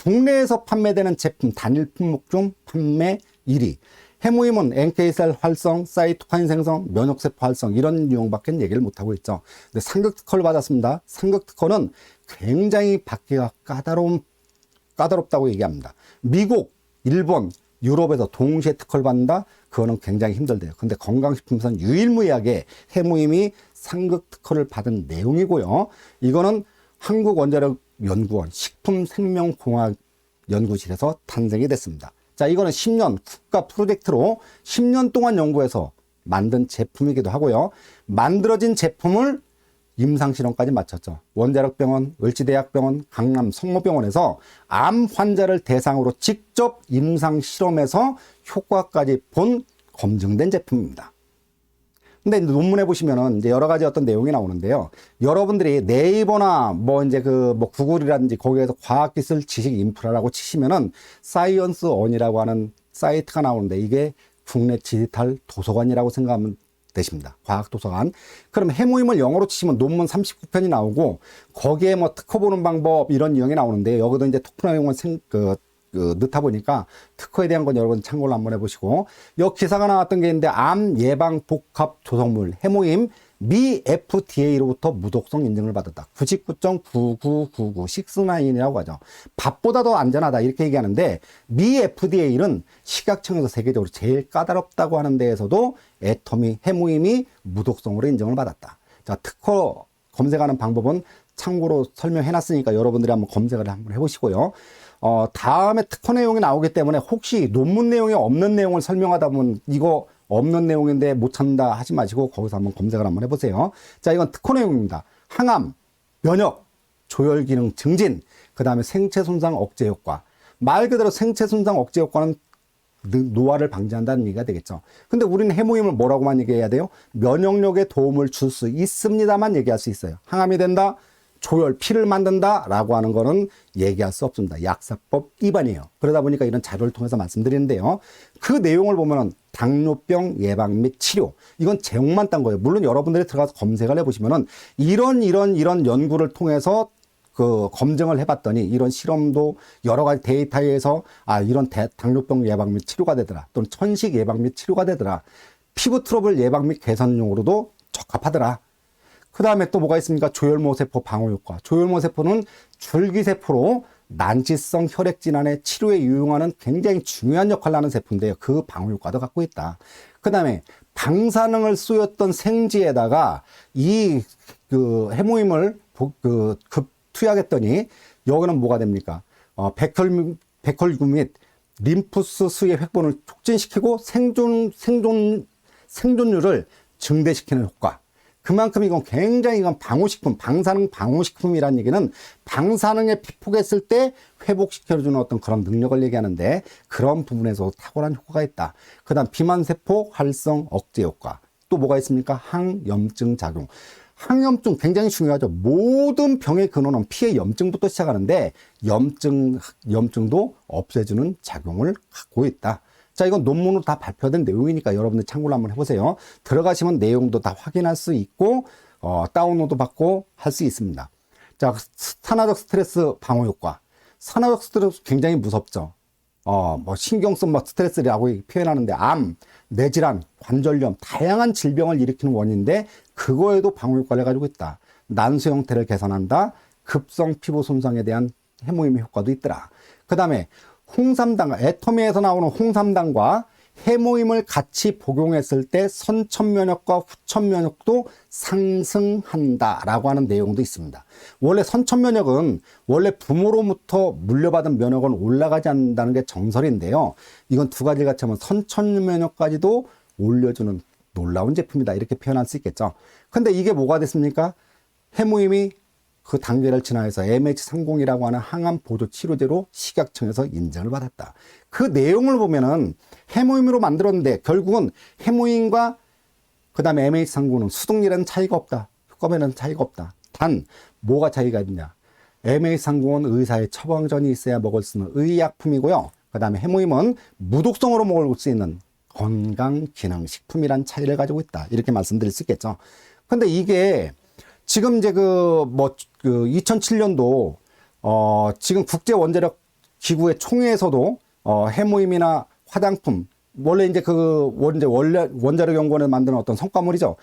Speaker 2: 국내에서 판매되는 제품 단일 품목 중 판매 1위. 해모임은 NK셀 활성, 사이토카인 생성, 면역세포 활성 이런 유형밖에 얘기를 못하고 있죠. 근데 상극 특허를 받았습니다. 상극 특허는 굉장히 받기가 까다롭다고 얘기합니다. 미국, 일본, 유럽에서 동시에 특허를 받는다? 그거는 굉장히 힘들대요. 근데 건강식품에서는 유일무이하게 해모임이 상극 특허를 받은 내용이고요. 이거는 한국원자력연구원 식품생명공학연구실에서 탄생이 됐습니다. 자, 이거는 10년 국가 프로젝트로 10년 동안 연구해서 만든 제품이기도 하고요. 만들어진 제품을 임상실험까지 마쳤죠. 원자력병원, 을지대학병원, 강남 성모병원에서 암 환자를 대상으로 직접 임상실험에서 효과까지 본 검증된 제품입니다. 근데 논문에 보시면은 이제 여러 가지 어떤 내용이 나오는데요. 여러분들이 네이버나 뭐 이제 구글이라든지 거기에서 과학기술 지식 인프라라고 치시면은 사이언스 원이라고 하는 사이트가 나오는데 이게 국내 디지털 도서관이라고 생각하면 되십니다. 과학도서관. 그럼 해모임을 영어로 치시면 논문 39편이 나오고 거기에 뭐 특허 보는 방법 이런 유형이 나오는데 여기도 이제 특허 내용을 넣다 보니까 특허에 대한 건 여러분 참고를 한번 해보시고 여 기사가 나왔던 게 있는데 암 예방 복합 조성물 해모임 미 FDA로부터 무독성 인증을 받았다. 99.9999969이라고 하죠. 밥보다 더 안전하다 이렇게 얘기하는데 미 FDA는 식약청에서 세계적으로 제일 까다롭다고 하는 데에서도 애터미 해모임이 무독성으로 인정을 받았다. 자, 특허 검색하는 방법은 참고로 설명해 놨으니까 여러분들이 한번 검색을 한번 해보시고요. 다음에 특허 내용이 나오기 때문에 혹시 논문 내용에 없는 내용을 설명하다 보면 이거 없는 내용인데 못 찾는다 하지 마시고 거기서 한번 검색을 한번 해보세요. 자, 이건 특허 내용입니다. 항암, 면역, 조혈 기능 증진, 그 다음에 생체 손상 억제 효과. 말 그대로 생체 손상 억제 효과는 노화를 방지한다는 얘기가 되겠죠. 근데 우리는 해모임을 뭐라고만 얘기해야 돼요? 면역력에 도움을 줄 수 있습니다만 얘기할 수 있어요. 항암이 된다, 조혈, 피를 만든다 라고 하는 거는 얘기할 수 없습니다. 약사법 위반이에요. 그러다 보니까 이런 자료를 통해서 말씀드리는데요. 그 내용을 보면은 당뇨병 예방 및 치료, 이건 제목만 딴 거예요. 물론 여러분들이 들어가서 검색을 해보시면은 이런 연구를 통해서 검증을 해봤더니 이런 실험도 여러 가지 데이터에서 이런 당뇨병 예방 및 치료가 되더라. 또는 천식 예방 및 치료가 되더라. 피부 트러블 예방 및 개선용으로도 적합하더라. 그 다음에 또 뭐가 있습니까? 조혈모세포 방어효과. 조혈모세포는 줄기세포로 난치성 혈액질환의 치료에 유용하는 굉장히 중요한 역할을 하는 세포인데요. 그 방어효과도 갖고 있다. 그 다음에 방사능을 쏘였던 생지에다가 이 해모임을 투약했더니 여기는 뭐가 됩니까? 백혈구 및 림푸스 수의 획본을 촉진시키고 생존율을 증대시키는 효과. 그만큼 이건 굉장히 방호식품, 방사능 방호식품이라는 얘기는 방사능에 피폭했을 때 회복시켜주는 어떤 그런 능력을 얘기하는데 그런 부분에서 탁월한 효과가 있다. 그 다음 비만세포 활성 억제 효과. 또 뭐가 있습니까? 항염증 작용. 항염증 굉장히 중요하죠. 모든 병의 근원은 피의 염증부터 시작하는데 염증도 없애주는 작용을 갖고 있다. 자, 이건 논문으로 다 발표된 내용이니까 여러분들 참고를 한번 해보세요. 들어가시면 내용도 다 확인할 수 있고 다운로드 받고 할 수 있습니다. 자, 산화적 스트레스 방어 효과. 산화적 스트레스 굉장히 무섭죠. 신경성 스트레스라고 표현하는데 암, 뇌질환, 관절염, 다양한 질병을 일으키는 원인인데 그거에도 방어 효과를 가지고 있다. 난소 형태를 개선한다. 급성 피부 손상에 대한 해모임의 효과도 있더라. 그 다음에 홍삼당, 애터미에서 나오는 홍삼당과 해모임을 같이 복용했을 때 선천 면역과 후천 면역도 상승한다라고 하는 내용도 있습니다. 원래 선천 면역은 원래 부모로부터 물려받은 면역은 올라가지 않는다는 게 정설인데요. 이건 두 가지 같이 하면 선천 면역까지도 올려주는 놀라운 제품이다, 이렇게 표현할 수 있겠죠. 근데 이게 뭐가 됐습니까? 해모임이 그 단계를 지나서 MH30이라고 하는 항암 보조 치료제로 식약청에서 인정을 받았다. 그 내용을 보면은 해모임으로 만들었는데 결국은 해모임과 그 다음에 MH30은 수동이라는 차이가 없다. 효과에는 차이가 없다. 단 뭐가 차이가 있냐? MH30은 의사의 처방전이 있어야 먹을 수 있는 의약품이고요. 그 다음에 해모임은 무독성으로 먹을 수 있는 건강기능식품이란 차이를 가지고 있다, 이렇게 말씀드릴 수 있겠죠. 근데 이게 지금 이제 2007년도 지금 국제원자력 기구의 총회에서도 해모임이나 화장품, 원래 이제 원자력 연구원에 만드는 어떤 성과물이죠.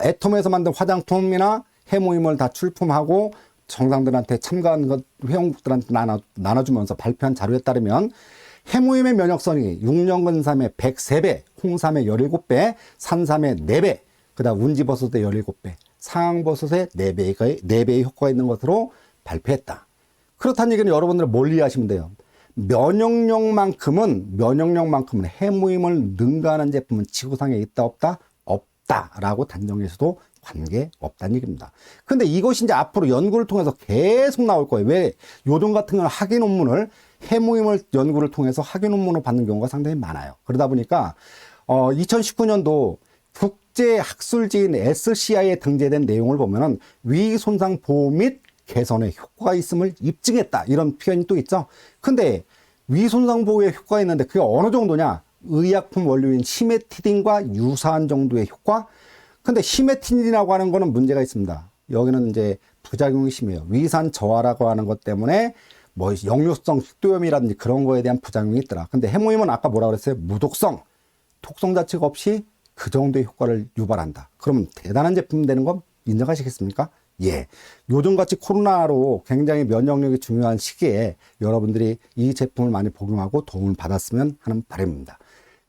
Speaker 2: 애톰에서 만든 화장품이나 해모임을 다 출품하고 정상들한테 참가한 회원국들한테 나눠주면서 발표한 자료에 따르면 해모임의 면역성이 6년근삼의 103배, 홍삼의 17배, 산삼의 4배, 그 다음 운지버섯의 17배, 상황버섯의 4배의 효과가 있는 것으로 발표했다. 그렇다는 얘기는 여러분들 뭘 이해하시면 돼요. 면역력만큼은 해모임을 능가하는 제품은 지구상에 있다 없다? 없다라고 단정해서도 관계없다는 얘기입니다. 근데 이것이 이제 앞으로 연구를 통해서 계속 나올 거예요. 왜? 요즘 같은 경우는 학위 논문을 해모임을 연구를 통해서 학위 논문을 받는 경우가 상당히 많아요. 그러다 보니까 2019년도 국제학술지인 SCI에 등재된 내용을 보면은 위손상 보호 및 개선에 효과가 있음을 입증했다, 이런 표현이 또 있죠. 근데 위손상 보호에 효과가 있는데 그게 어느 정도냐? 의약품 원료인 시메티딘과 유사한 정도의 효과? 근데 시메티딘이라고 하는 거는 문제가 있습니다. 여기는 이제 부작용이 심해요. 위산 저하라고 하는 것 때문에 뭐 역류성 식도염이라든지 그런 거에 대한 부작용이 있더라. 근데 해모임은 아까 뭐라 그랬어요? 무독성, 독성 자체가 없이 그 정도의 효과를 유발한다. 그러면 대단한 제품 되는 건 인정하시겠습니까? 예. 요즘같이 코로나로 굉장히 면역력이 중요한 시기에 여러분들이 이 제품을 많이 복용하고 도움을 받았으면 하는 바람입니다.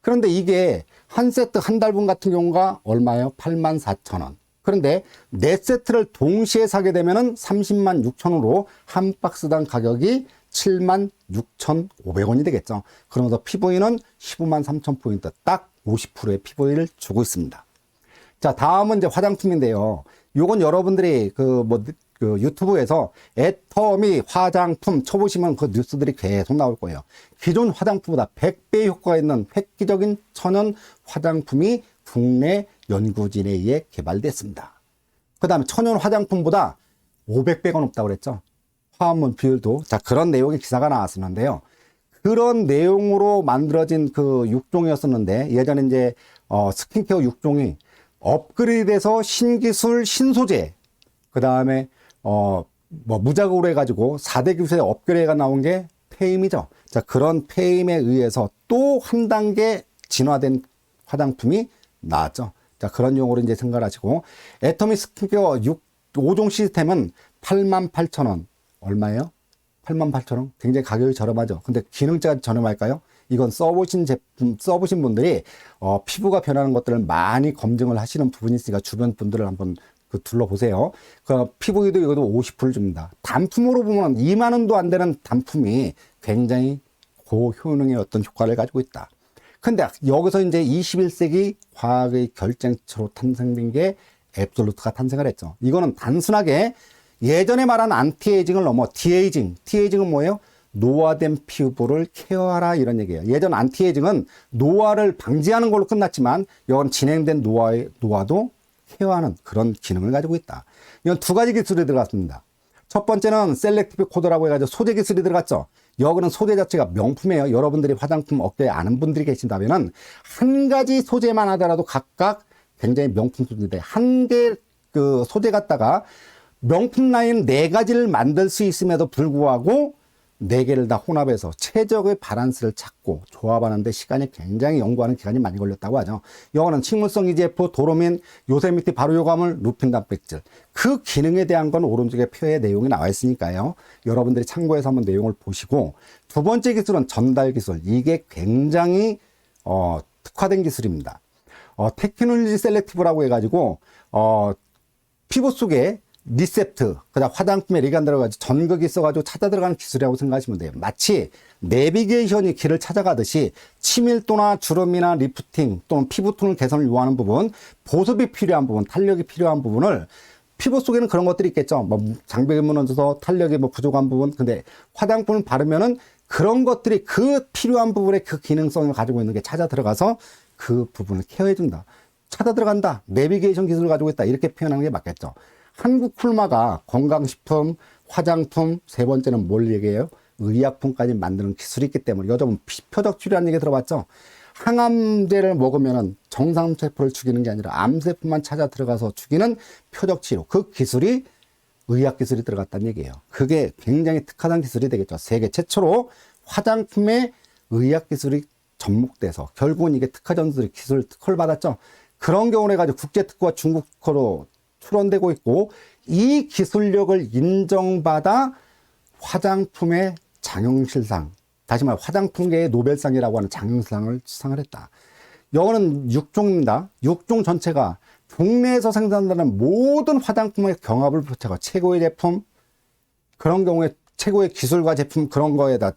Speaker 2: 그런데 이게 한 세트 한 달분 같은 경우가 얼마예요? 84,000원. 그런데 4세트를 동시에 사게 되면은 306,000원으로 한 박스당 가격이 76,500원이 되겠죠. 그러면서 PV는 153,000포인트, 딱 50%의 PV를 주고 있습니다. 자, 다음은 이제 화장품인데요. 요건 여러분들이 유튜브에서 애터미 화장품 쳐보시면 그 뉴스들이 계속 나올 거예요. 기존 화장품보다 100배의 효과가 있는 획기적인 천연 화장품이 국내 연구진에 의해 개발됐습니다. 그 다음에 천연 화장품보다 500배가 높다고 그랬죠. 화합물 비율도. 자, 그런 내용의 기사가 나왔었는데요. 그런 내용으로 만들어진 그 육종이었었는데, 예전에 이제 스킨케어 육종이 업그레이드돼서 신기술, 신소재, 그 다음에 무작위로 해가지고 4대 기술의 업그레이드가 나온 게 페임이죠. 자, 그런 페임에 의해서 또 한 단계 진화된 화장품이 나왔죠. 자, 그런 용어로 이제 생각하시고, 애터미 스킨케어 5종 시스템은 88,000원. 얼마예요? 88,000원? 굉장히 가격이 저렴하죠. 근데 기능자가 저렴할까요? 이건 써보신 분들이 피부가 변하는 것들을 많이 검증을 하시는 부분이 있으니까 주변 분들을 한번 둘러보세요. 그 피부에도 이것도 50%를 줍니다. 단품으로 보면 2만 원도 안 되는 단품이 굉장히 고효능의 어떤 효과를 가지고 있다. 근데 여기서 이제 21세기 과학의 결정체로 탄생된 게 앱솔루트가 탄생을 했죠. 이거는 단순하게 예전에 말한 안티에이징을 넘어 디에이징. 디에이징은 뭐예요? 노화된 피부를 케어하라, 이런 얘기예요. 예전 안티에이징은 노화를 방지하는 걸로 끝났지만 이건 진행된 노화도 케어하는 그런 기능을 가지고 있다. 이건 두 가지 기술이 들어갔습니다. 첫 번째는 셀렉티브 코드라고 해가지고 소재 기술이 들어갔죠. 여기는 소재 자체가 명품이에요. 여러분들이 화장품 업계에 아는 분들이 계신다면은 한 가지 소재만 하더라도 각각 굉장히 명품 소재인데, 한 개 그 소재 갖다가 명품 라인 4가지를 만들 수 있음에도 불구하고 4개를 다 혼합해서 최적의 바란스를 찾고 조합하는데 시간이 굉장히 연구하는 기간이 많이 걸렸다고 하죠. 이거는 식물성 EGF, 도로민, 요세미티 발효효과물, 루핀 단백질, 그 기능에 대한 건 오른쪽에 표의 내용이 나와 있으니까요. 여러분들이 참고해서 한번 내용을 보시고, 두 번째 기술은 전달 기술. 이게 굉장히 특화된 기술입니다. 테크놀로지 셀렉티브라고 해가지고 피부 속에 리셉트, 그다음 화장품에 리간 들어가지고 전극이 있어가지고 찾아 들어가는 기술이라고 생각하시면 돼요. 마치 내비게이션이 길을 찾아가듯이 치밀도나 주름이나 리프팅 또는 피부톤을 개선을 요하는 부분, 보습이 필요한 부분, 탄력이 필요한 부분을 피부 속에는 그런 것들이 있겠죠. 뭐 장벽이 무너져서 탄력이 뭐 부족한 부분, 근데 화장품을 바르면은 그런 것들이 그 필요한 부분의 그 기능성을 가지고 있는 게 찾아 들어가서 그 부분을 케어해준다. 찾아 들어간다. 내비게이션 기술을 가지고 있다. 이렇게 표현하는 게 맞겠죠. 한국 쿨마가 건강식품, 화장품, 세 번째는 뭘 얘기해요? 의약품까지 만드는 기술이 있기 때문에 요즘은 표적 치료라는 얘기 들어봤죠? 항암제를 먹으면 정상세포를 죽이는 게 아니라 암세포만 찾아 들어가서 죽이는 표적 치료. 그 기술이 의학 기술이 들어갔다는 얘기예요. 그게 굉장히 특화된 기술이 되겠죠. 세계 최초로 화장품에 의학 기술이 접목돼서 결국은 이게 특화전술이 기술 특허를 받았죠. 그런 경우를 해가지고 국제특허와 중국 특허로 출원되고 있고 이 기술력을 인정받아 화장품의 장영실상, 다시 말해 화장품계의 노벨상이라고 하는 장영실상을 수상을 했다. 이거는 6종입니다. 6종 전체가 국내에서 생산되는 모든 화장품의 경합을 붙여가 최고의 제품, 그런 경우에 최고의 기술과 제품 그런 거에다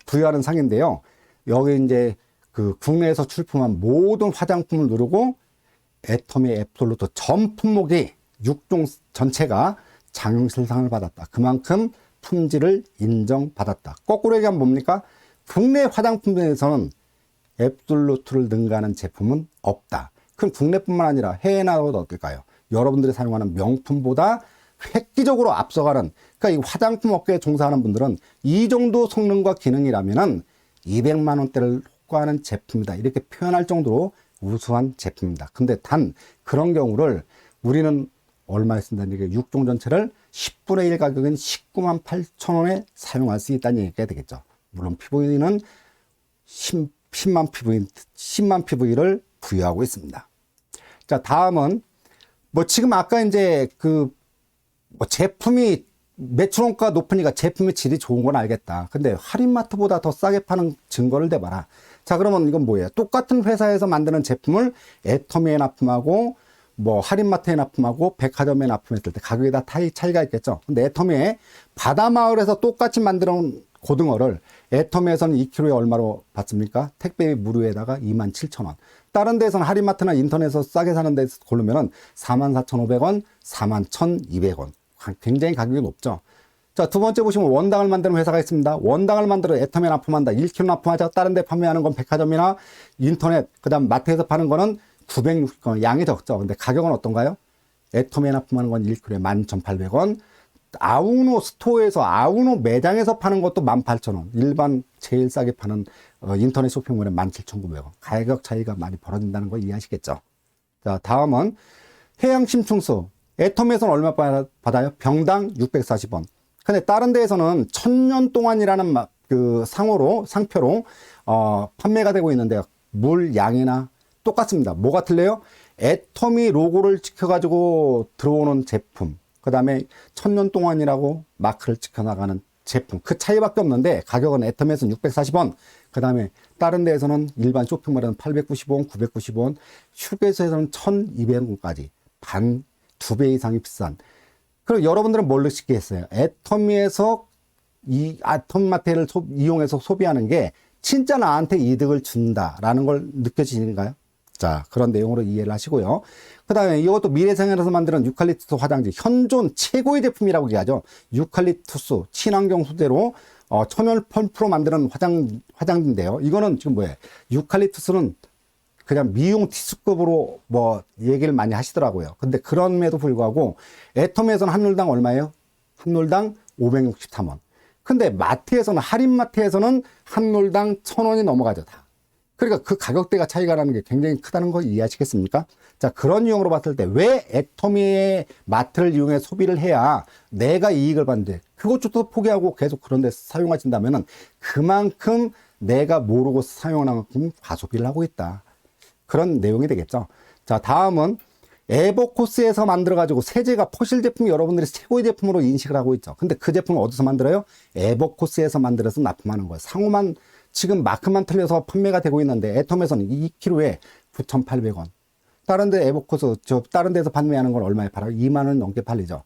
Speaker 2: 부여하는 상인데요. 여기 이제 그 국내에서 출품한 모든 화장품을 누르고 애터미 앱솔루트 전 품목이 6종 전체가 장영실상을 받았다. 그만큼 품질을 인정받았다. 거꾸로 얘기하면 뭡니까? 국내 화장품에서는 앱솔루트를 능가하는 제품은 없다. 그럼 국내뿐만 아니라 해외 나라도 어떨까요? 여러분들이 사용하는 명품보다 획기적으로 앞서가는, 그러니까 이 화장품 업계에 종사하는 분들은 이 정도 성능과 기능이라면은 200만 원대를 호가하는 제품이다. 이렇게 표현할 정도로 우수한 제품입니다. 근데 단 그런 경우를 우리는 얼마에 쓴다는 얘기예요? 6종 전체를 10분의 1 가격인 19만 8천 원에 사용할 수 있다는 얘기가 되겠죠. 물론 PV는 10만 PV를 부여하고 있습니다. 자, 다음은 뭐 지금 아까 이제 뭐 제품이 매출원가 높으니까 제품의 질이 좋은 건 알겠다. 근데 할인마트보다 더 싸게 파는 증거를 대봐라. 자, 그러면 이건 뭐예요? 똑같은 회사에서 만드는 제품을 애터미에 납품하고 뭐 할인마트에 납품하고 백화점에 납품했을 때 가격에 다 차이가 있겠죠. 근데 애터미에 바다마을에서 똑같이 만들어 놓은 고등어를 애터미에서는 2kg에 얼마로 받습니까? 택배 무료에다가 27,000원. 다른 데에서는 할인마트나 인터넷에서 싸게 사는 데서 고르면은 44,500원, 41,200원. 굉장히 가격이 높죠. 자, 두 번째 보시면 원당을 만드는 회사가 있습니다. 원당을 만들어 애터미에 납품한다. 1kg 납품하자. 다른 데 판매하는 건 백화점이나 인터넷, 그 다음 마트에서 파는 거는 960원. 양이 적죠. 근데 가격은 어떤가요? 애터미에 납품하는 건 1kg에 11,800원. 아우노 스토어에서, 아우노 매장에서 파는 것도 18,000원. 일반 제일 싸게 파는 인터넷 쇼핑몰에 17,900원. 가격 차이가 많이 벌어진다는 거 이해하시겠죠? 자, 다음은 해양심층수. 애터미에서는 얼마 받아요? 병당 640원. 근데 다른 데에서는 1000년 동안이라는 상표로 판매가 되고 있는데요. 물 양이나 똑같습니다. 뭐가 틀려요? 애터미 로고를 찍혀가지고 들어오는 제품, 그 다음에 1000년 동안이라고 마크를 찍혀나가는 제품, 그 차이밖에 없는데 가격은 애터미에서는 640원, 그 다음에 다른 데에서는 일반 쇼핑몰에는 890원, 990원, 휴게소에서는 1200원까지 두 배 이상이 비싼. 그리고 여러분들은 뭘 느끼겠어요? 애터미에서 이 아톰마테를 이용해서 소비하는 게 진짜 나한테 이득을 준다라는 걸 느껴지는가요? 자, 그런 내용으로 이해를 하시고요. 그 다음에 이것도 미래생활에서 만드는 유칼립투스 화장지, 현존 최고의 제품이라고 얘기하죠. 유칼립투스 친환경 소재로 천연 펌프로 만드는 화장지인데요. 이거는 지금 뭐예요? 유칼립투스는 그냥 미용 티스급으로 뭐 얘기를 많이 하시더라고요. 근데 그럼에도 불구하고 애터미에서는 한 롤당 얼마예요? 한 롤당 563원. 근데 마트에서는, 할인마트에서는 한 롤당 1,000원이 넘어가죠, 다. 그러니까 그 가격대가 차이가 나는 게 굉장히 크다는 거 이해하시겠습니까? 자, 그런 유형으로 봤을 때 왜 애터미의 마트를 이용해 소비를 해야 내가 이익을 받는데 그것조차도 포기하고 계속 그런 데 사용하신다면은 그만큼 내가 모르고 사용하는 만큼 과소비를 하고 있다. 그런 내용이 되겠죠. 자, 다음은 에버코스에서 만들어가지고 세제가 포실 제품이 여러분들이 최고의 제품으로 인식을 하고 있죠. 근데 그 제품을 어디서 만들어요? 에버코스에서 만들어서 납품하는 거예요. 상호만 지금 마크만 틀려서 판매가 되고 있는데 애텀에서는 2kg에 9,800원. 다른 데 에버코스, 다른 데서 판매하는 건 얼마에 팔아요? 2만 원 넘게 팔리죠.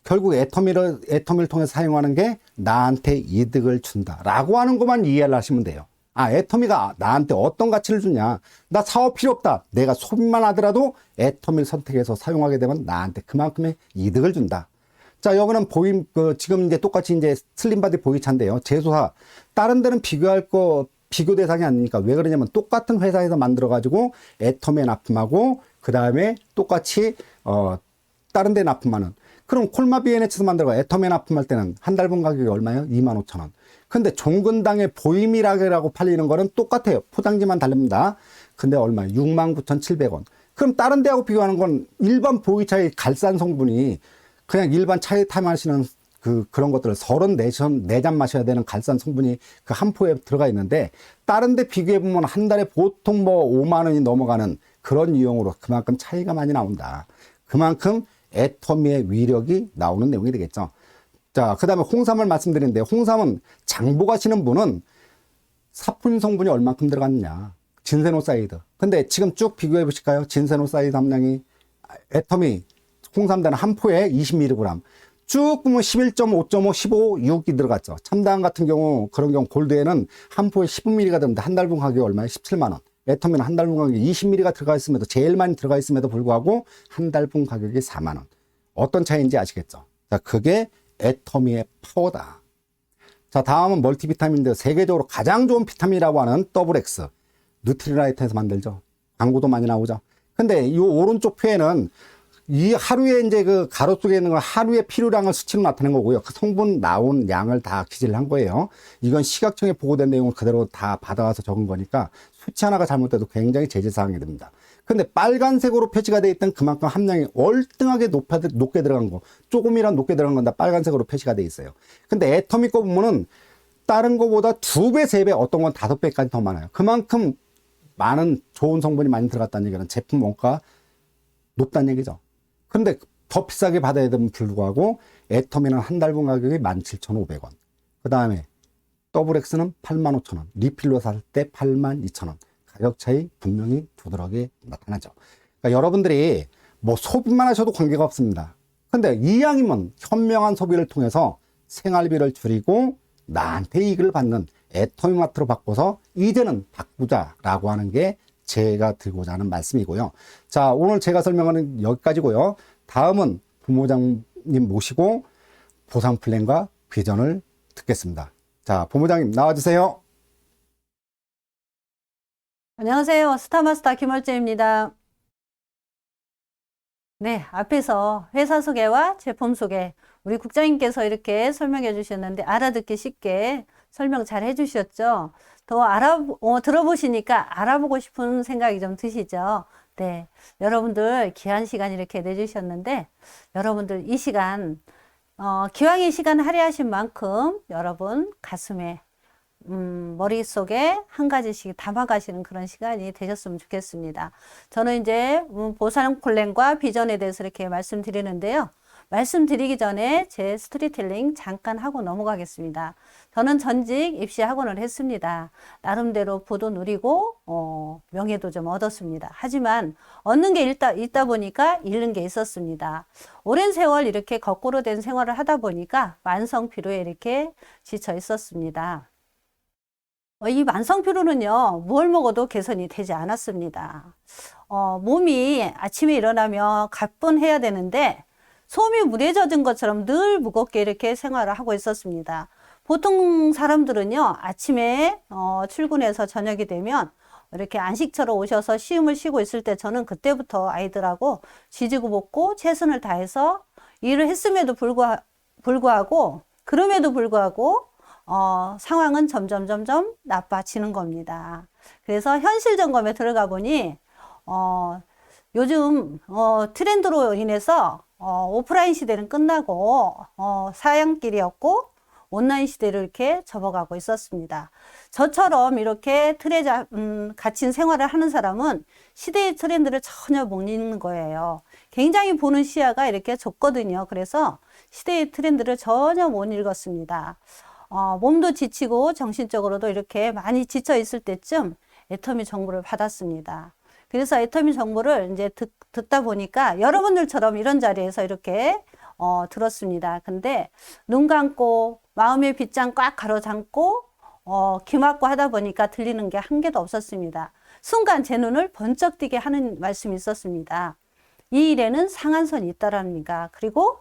Speaker 2: 결국 애터미를 통해서 사용하는 게 나한테 이득을 준다라고 하는 것만 이해를 하시면 돼요. 아, 애터미가 나한테 어떤 가치를 주냐? 나 사업 필요 없다. 내가 소비만 하더라도 애터미를 선택해서 사용하게 되면 나한테 그만큼의 이득을 준다. 자, 여기는 지금 이제 똑같이 이제 슬림바디 보이차인데요. 제조사. 다른 데는 비교 대상이 아니니까 왜 그러냐면 똑같은 회사에서 만들어가지고 애터미에 납품하고 그 다음에 똑같이, 다른 데 납품하는. 그럼 콜마 B&H에서 만들고 애터미에 납품할 때는 한 달분 가격이 얼마예요? 25,000원. 근데 종근당의 보이미라게라고 팔리는 거는 똑같아요. 포장지만 다릅니다. 근데 얼마예요? 69,700원. 그럼 다른 데하고 비교하는 건 일반 보이차의 갈산 성분이 그냥 일반 차에 타 마시는 그런 것들을 34잔 마셔야 되는 갈산 성분이 그 한 포에 들어가 있는데 다른 데 비교해보면 한 달에 보통 뭐 5만 원이 넘어가는 그런 유형으로 그만큼 차이가 많이 나온다. 그만큼 애터미의 위력이 나오는 내용이 되겠죠. 자, 그 다음에 홍삼을 말씀드리는데 홍삼은 장보가시는 분은 사뿐 성분이 얼만큼 들어갔느냐. 진세노사이드. 근데 지금 쭉 비교해 보실까요? 진세노사이드 함량이 애터미 홍삼단은 한 포에 20mg. 쭉 보면 11.5.5, 15, 6이 들어갔죠. 첨단 같은 경우, 그런 경우 골드에는 한 포에 15mg가 되는데 한 달분 가격이 얼마예요? 17만원. 애터미는 한 달분 가격이 20mg가 들어가 있음에도, 제일 많이 들어가 있음에도 불구하고 한 달분 가격이 4만원. 어떤 차이인지 아시겠죠? 자, 그게 애터미의 파워다. 자, 다음은 멀티비타민인데 세계적으로 가장 좋은 비타민이라고 하는 더블X. 누트리라이트에서 만들죠. 광고도 많이 나오죠. 근데 이 오른쪽 표에는 이 하루에 이제 그 가로 속에 있는 건 하루의 필요량을 수치로 나타낸 거고요. 그 성분 나온 양을 다 기재를 한 거예요. 이건 시각청에 보고된 내용을 그대로 다 받아와서 적은 거니까 수치 하나가 잘못돼도 굉장히 제재사항이 됩니다. 근데 빨간색으로 표시가 돼 있던 그만큼 함량이 월등하게 높게 들어간 거, 조금이란 높게 들어간 건 다 빨간색으로 표시가 돼 있어요. 근데 애터미 거 보면은 다른 거보다 2배, 3배, 어떤 건 5배까지 더 많아요. 그만큼 많은 좋은 성분이 많이 들어갔다는 얘기는 제품 원가 높다는 얘기죠. 근데 더 비싸게 받아야 되면 불구하고 애터미는 한 달분 가격이 17,500원. 그 다음에 더블X는 85,000원. 리필로 살 때 82,000원. 가격 차이 분명히 두드러기 나타나죠. 그러니까 여러분들이 뭐 소비만 하셔도 관계가 없습니다. 근데 이왕이면 현명한 소비를 통해서 생활비를 줄이고 나한테 이익을 받는 애터미마트로 바꿔서 이제는 바꾸자라고 하는 게 제가 들고자 하는 말씀이고요. 자, 오늘 제가 설명하는 여기까지고요. 다음은 본부장님 모시고 보상 플랜과 비전을 듣겠습니다. 자, 본부장님 나와주세요.
Speaker 3: 안녕하세요. 스타마스터 김월재입니다. 네, 앞에서 회사 소개와 제품 소개, 우리 국장님께서 이렇게 설명해 주셨는데 알아듣기 쉽게 설명 잘 해주셨죠? 더 들어보시니까 알아보고 싶은 생각이 좀 드시죠? 네, 여러분들 귀한 시간 이렇게 내주셨는데 여러분들 이 시간 기왕 이 시간 할애하신 만큼 여러분 가슴에 머릿속에 한 가지씩 담아가시는 그런 시간이 되셨으면 좋겠습니다. 저는 이제 보상 플랜과 비전에 대해서 이렇게 말씀드리는데요. 말씀드리기 전에 제 스토리텔링 잠깐 하고 넘어가겠습니다. 저는 전직 입시학원을 했습니다. 나름대로 부도 누리고 명예도 좀 얻었습니다. 하지만 얻는 게 있다 보니까 잃는 게 있었습니다. 오랜 세월 이렇게 거꾸로 된 생활을 하다 보니까 만성 피로에 이렇게 지쳐 있었습니다. 이 만성 피로는요, 뭘 먹어도 개선이 되지 않았습니다. 몸이 아침에 일어나면 가뿐해야 되는데 손이 물에 젖은 것처럼 늘 무겁게 이렇게 생활을 하고 있었습니다. 보통 사람들은요, 아침에 출근해서 저녁이 되면 이렇게 안식처로 오셔서 쉬움을 쉬고 있을 때 저는 그때부터 아이들하고 쥐지고 볶고 최선을 다해서 일을 했음에도 불구하고 그럼에도 불구하고 상황은 점점 나빠지는 겁니다. 그래서 현실 점검에 들어가 보니 요즘 트렌드로 인해서 오프라인 시대는 끝나고 사양길이었고 온라인 시대로 이렇게 접어가고 있었습니다. 저처럼 이렇게 틀에 갇힌 생활을 하는 사람은 시대의 트렌드를 전혀 못 읽는 거예요. 굉장히 보는 시야가 이렇게 좁거든요. 그래서 시대의 트렌드를 전혀 못 읽었습니다. 몸도 지치고 정신적으로도 이렇게 많이 지쳐 있을 때쯤 애터미 정보를 받았습니다. 그래서 애터미 정보를 이제 듣다 보니까 여러분들처럼 이런 자리에서 이렇게 들었습니다. 근데 눈 감고 마음의 빗장 꽉 가로잡고 귀 막고 하다 보니까 들리는 게 한 개도 없었습니다. 순간 제 눈을 번쩍 뜨게 하는 말씀이 있었습니다. 이 일에는 상한선이 있다라는가, 그리고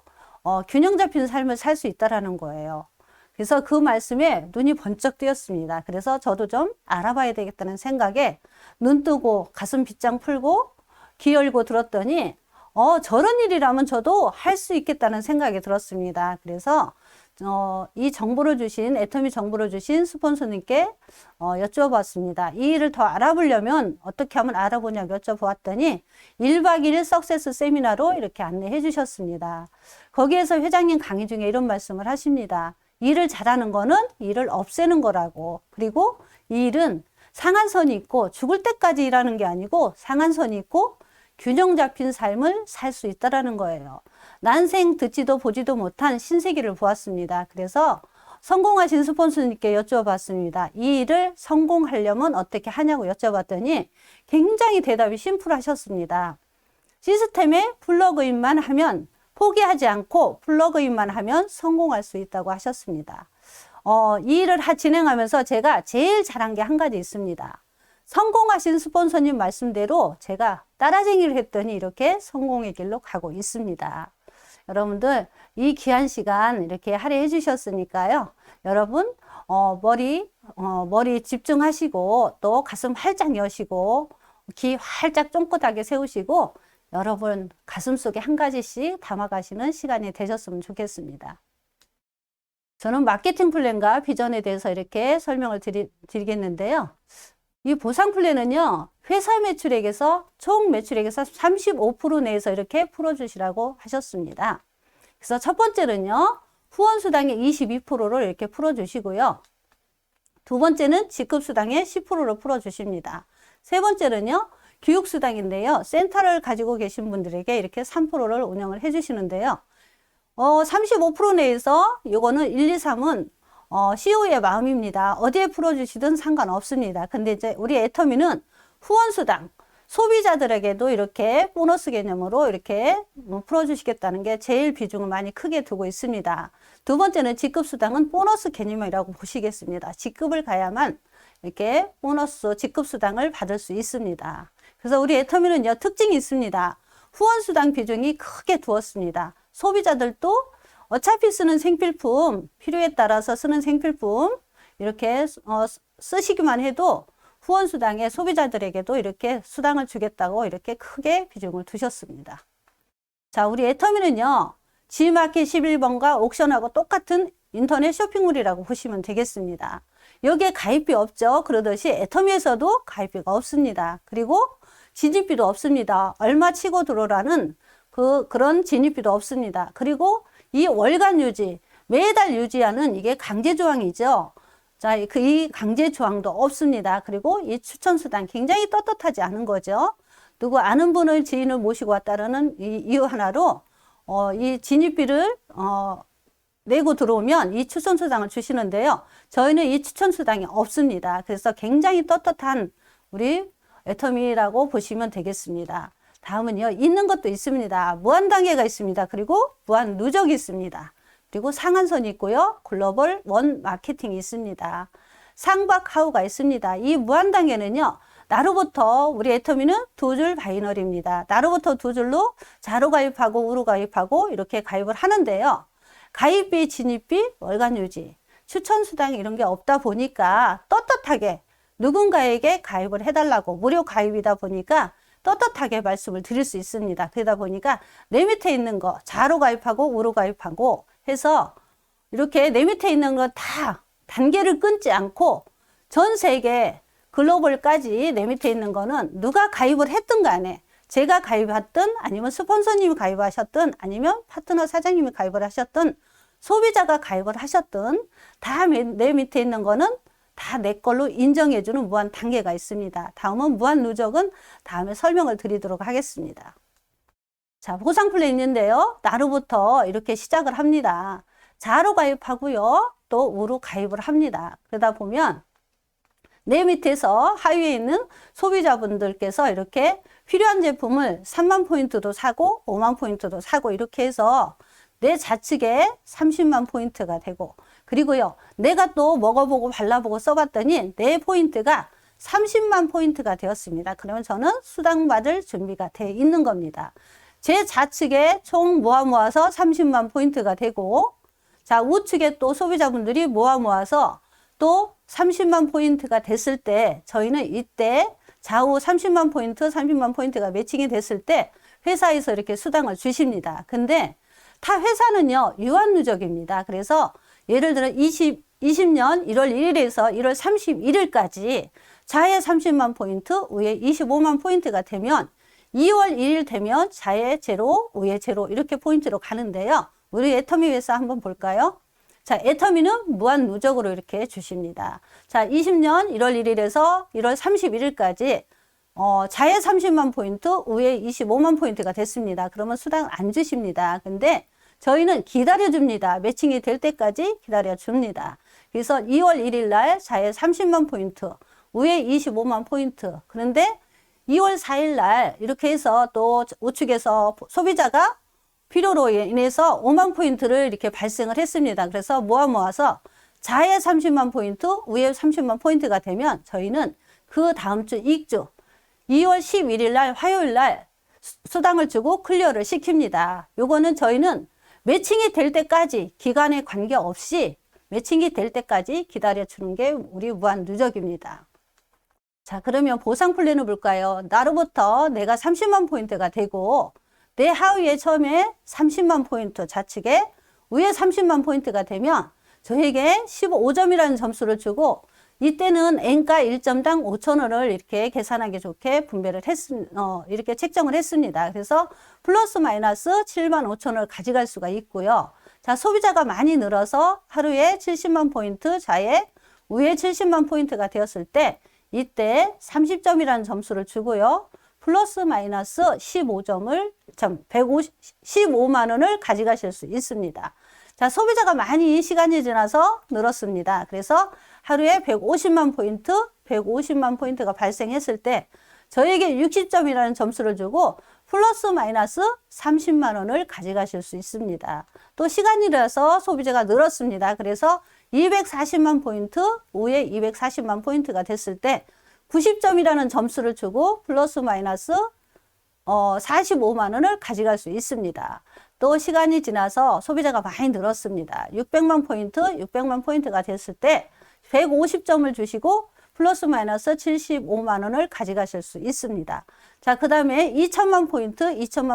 Speaker 3: 균형 잡힌 삶을 살 수 있다라는 거예요. 그래서 그 말씀에 눈이 번쩍 뜨였습니다. 그래서 저도 좀 알아봐야 되겠다는 생각에 눈 뜨고 가슴 빗장 풀고 귀 열고 들었더니 저런 일이라면 저도 할 수 있겠다는 생각이 들었습니다. 그래서 이 정보를 주신, 애터미 정보를 주신 스폰서님께 여쭤봤습니다. 이 일을 더 알아보려면 어떻게 하면 알아보냐고 여쭤보았더니 1박 2일 석세스 세미나로 이렇게 안내해 주셨습니다. 거기에서 회장님 강의 중에 이런 말씀을 하십니다. 일을 잘하는 거는 일을 없애는 거라고. 그리고 이 일은 상한선이 있고 죽을 때까지 일하는 게 아니고 상한선이 있고 균형 잡힌 삶을 살 수 있다라는 거예요. 난생 듣지도 보지도 못한 신세계를 보았습니다. 그래서 성공하신 스폰서님께 여쭤봤습니다. 이 일을 성공하려면 어떻게 하냐고 여쭤봤더니 굉장히 대답이 심플하셨습니다. 시스템에 플러그인만 하면, 포기하지 않고 플러그인만 하면 성공할 수 있다고 하셨습니다. 이 일을 진행하면서 제가 제일 잘한 게 한 가지 있습니다. 성공하신 스폰서님 말씀대로 제가 따라쟁이를 했더니 이렇게 성공의 길로 가고 있습니다. 여러분들 이 귀한 시간 이렇게 할애해 주셨으니까요. 여러분 머리 집중하시고 또 가슴 활짝 여시고 귀 활짝 쫑긋하게 세우시고 여러분 가슴속에 한 가지씩 담아가시는 시간이 되셨으면 좋겠습니다. 저는 마케팅 플랜과 비전에 대해서 이렇게 설명을 드리겠는데요. 이 보상 플랜은요, 회사 매출액에서 총 매출액에서 35% 내에서 이렇게 풀어주시라고 하셨습니다. 그래서 첫 번째는요, 후원수당의 22%를 이렇게 풀어주시고요. 두 번째는 직급수당의 10%를 풀어주십니다. 세 번째는요, 교육수당인데요, 센터를 가지고 계신 분들에게 이렇게 3%를 운영을 해주시는데요. 35% 내에서 요거는 1, 2, 3은 CEO의 마음입니다. 어디에 풀어주시든 상관없습니다. 근데 이제 우리 애터미는 후원수당, 소비자들에게도 이렇게 보너스 개념으로 이렇게 풀어주시겠다는 게 제일 비중을 많이 크게 두고 있습니다. 두 번째는 직급수당은 보너스 개념이라고 보시겠습니다. 직급을 가야만 이렇게 보너스 직급수당을 받을 수 있습니다. 그래서 우리 애터미는요, 특징이 있습니다. 후원수당 비중이 크게 두었습니다. 소비자들도 어차피 쓰는 생필품, 필요에 따라서 쓰는 생필품 이렇게 쓰시기만 해도 후원수당에 소비자들에게도 이렇게 수당을 주겠다고 이렇게 크게 비중을 두셨습니다. 자, 우리 애터미는요, G마켓 11번과 옥션하고 똑같은 인터넷 쇼핑몰이라고 보시면 되겠습니다. 여기에 가입비 없죠. 그러듯이 애터미에서도 가입비가 없습니다. 그리고 진입비도 없습니다. 얼마 치고 들어오라는 그런 진입비도 없습니다. 그리고 이 월간 유지, 매달 유지하는 이게 강제조항이죠. 자, 이 강제조항도 없습니다. 그리고 이 추천수당 굉장히 떳떳하지 않은 거죠. 누구 아는 분의 지인을 모시고 왔다는 이유 하나로 이 진입비를 내고 들어오면 이 추천수당을 주시는데요. 저희는 이 추천수당이 없습니다. 그래서 굉장히 떳떳한 우리 애터미라고 보시면 되겠습니다. 다음은요, 있는 것도 있습니다. 무한단계가 있습니다. 그리고 무한 누적이 있습니다. 그리고 상한선이 있고요. 글로벌 원 마케팅이 있습니다. 상박하우가 있습니다. 이 무한단계는요, 나로부터 우리 애터미는 두 줄 바이너리입니다. 나로부터 두 줄로 자로 가입하고 우로 가입하고 이렇게 가입을 하는데요. 가입비, 진입비, 월간 유지, 추천수당 이런 게 없다 보니까 떳떳하게 누군가에게 가입을 해달라고, 무료 가입이다 보니까 떳떳하게 말씀을 드릴 수 있습니다. 그러다 보니까 내 밑에 있는 거 자로 가입하고 우로 가입하고 해서 이렇게 내 밑에 있는 거 다 단계를 끊지 않고 전 세계 글로벌까지 내 밑에 있는 거는 누가 가입을 했든 간에 제가 가입했든 아니면 스폰서님이 가입하셨든 아니면 파트너 사장님이 가입을 하셨든 소비자가 가입을 하셨든 다 내 밑에 있는 거는 다 내 걸로 인정해주는 무한 단계가 있습니다. 다음은 무한 누적은 다음에 설명을 드리도록 하겠습니다. 자, 보상 플랜인데요. 나로부터 이렇게 시작을 합니다. 자로 가입하고요. 또 우로 가입을 합니다. 그러다 보면 내 밑에서 하위에 있는 소비자분들께서 이렇게 필요한 제품을 3만 포인트도 사고 5만 포인트도 사고 이렇게 해서 내 좌측에 30만 포인트가 되고, 그리고요 내가 또 먹어보고 발라보고 써봤더니 내 포인트가 30만 포인트가 되었습니다. 그러면 저는 수당받을 준비가 돼 있는 겁니다. 제 좌측에 총 모아서 30만 포인트가 되고, 자 우측에 또 소비자분들이 모아서 또 30만 포인트가 됐을 때 저희는 이때 좌우 30만 포인트, 30만 포인트가 매칭이 됐을 때 회사에서 이렇게 수당을 주십니다. 근데 타 회사는요 유한누적입니다. 그래서 예를 들어 20년 1월 1일에서 1월 31일까지 좌에 30만 포인트, 우에 25만 포인트가 되면 2월 1일 되면 좌에 제로, 우에 제로 이렇게 포인트로 가는데요. 우리 애터미 회사 한번 볼까요? 자, 애터미는 무한 누적으로 이렇게 주십니다. 자, 20년 1월 1일에서 1월 31일까지 좌에 30만 포인트, 우에 25만 포인트가 됐습니다. 그러면 수당을 안 주십니다. 근데 저희는 기다려줍니다. 매칭이 될 때까지 기다려줍니다. 그래서 2월 1일 날 좌에 30만 포인트, 우에 25만 포인트. 그런데 2월 4일 날 이렇게 해서 또 우측에서 소비자가 필요로 인해서 5만 포인트를 이렇게 발생을 했습니다. 그래서 모아서 좌에 30만 포인트, 우에 30만 포인트가 되면 저희는 그 다음 주 이익주 2월 11일 날 화요일 날 수당을 주고 클리어를 시킵니다. 요거는 저희는 매칭이 될 때까지 기간에 관계없이 매칭이 될 때까지 기다려주는 게 우리 무한 누적입니다. 자, 그러면 보상 플랜을 볼까요? 나로부터 내가 30만 포인트가 되고 내 하위에 처음에 30만 포인트 좌측에 위에 30만 포인트가 되면 저에게 15점이라는 점수를 주고, 이때는 N가 1점당 5,000원을 이렇게 계산하기 좋게 분배를 이렇게 책정을 했습니다. 그래서 플러스 마이너스 7만 5천원을 가져갈 수가 있고요. 자, 소비자가 많이 늘어서 하루에 70만 포인트 좌에 위에 70만 포인트가 되었을 때 이때 30점이라는 점수를 주고요. 플러스 마이너스 15만 원을 가져가실 수 있습니다. 자, 소비자가 많이 시간이 지나서 늘었습니다. 그래서 하루에 150만 포인트가 발생했을 때 저에게 60점이라는 점수를 주고 플러스 마이너스 30만 원을 가져가실 수 있습니다. 또 시간이 지나서 소비자가 늘었습니다. 그래서 240만 포인트, 우에 240만 포인트가 됐을 때 90점이라는 점수를 주고 플러스 마이너스 45만 원을 가져갈 수 있습니다. 또 시간이 지나서 소비자가 많이 늘었습니다. 600만 포인트가 됐을 때 150점을 주시고 플러스 마이너스 75만 원을 가져가실 수 있습니다. 자, 그 다음에 2천만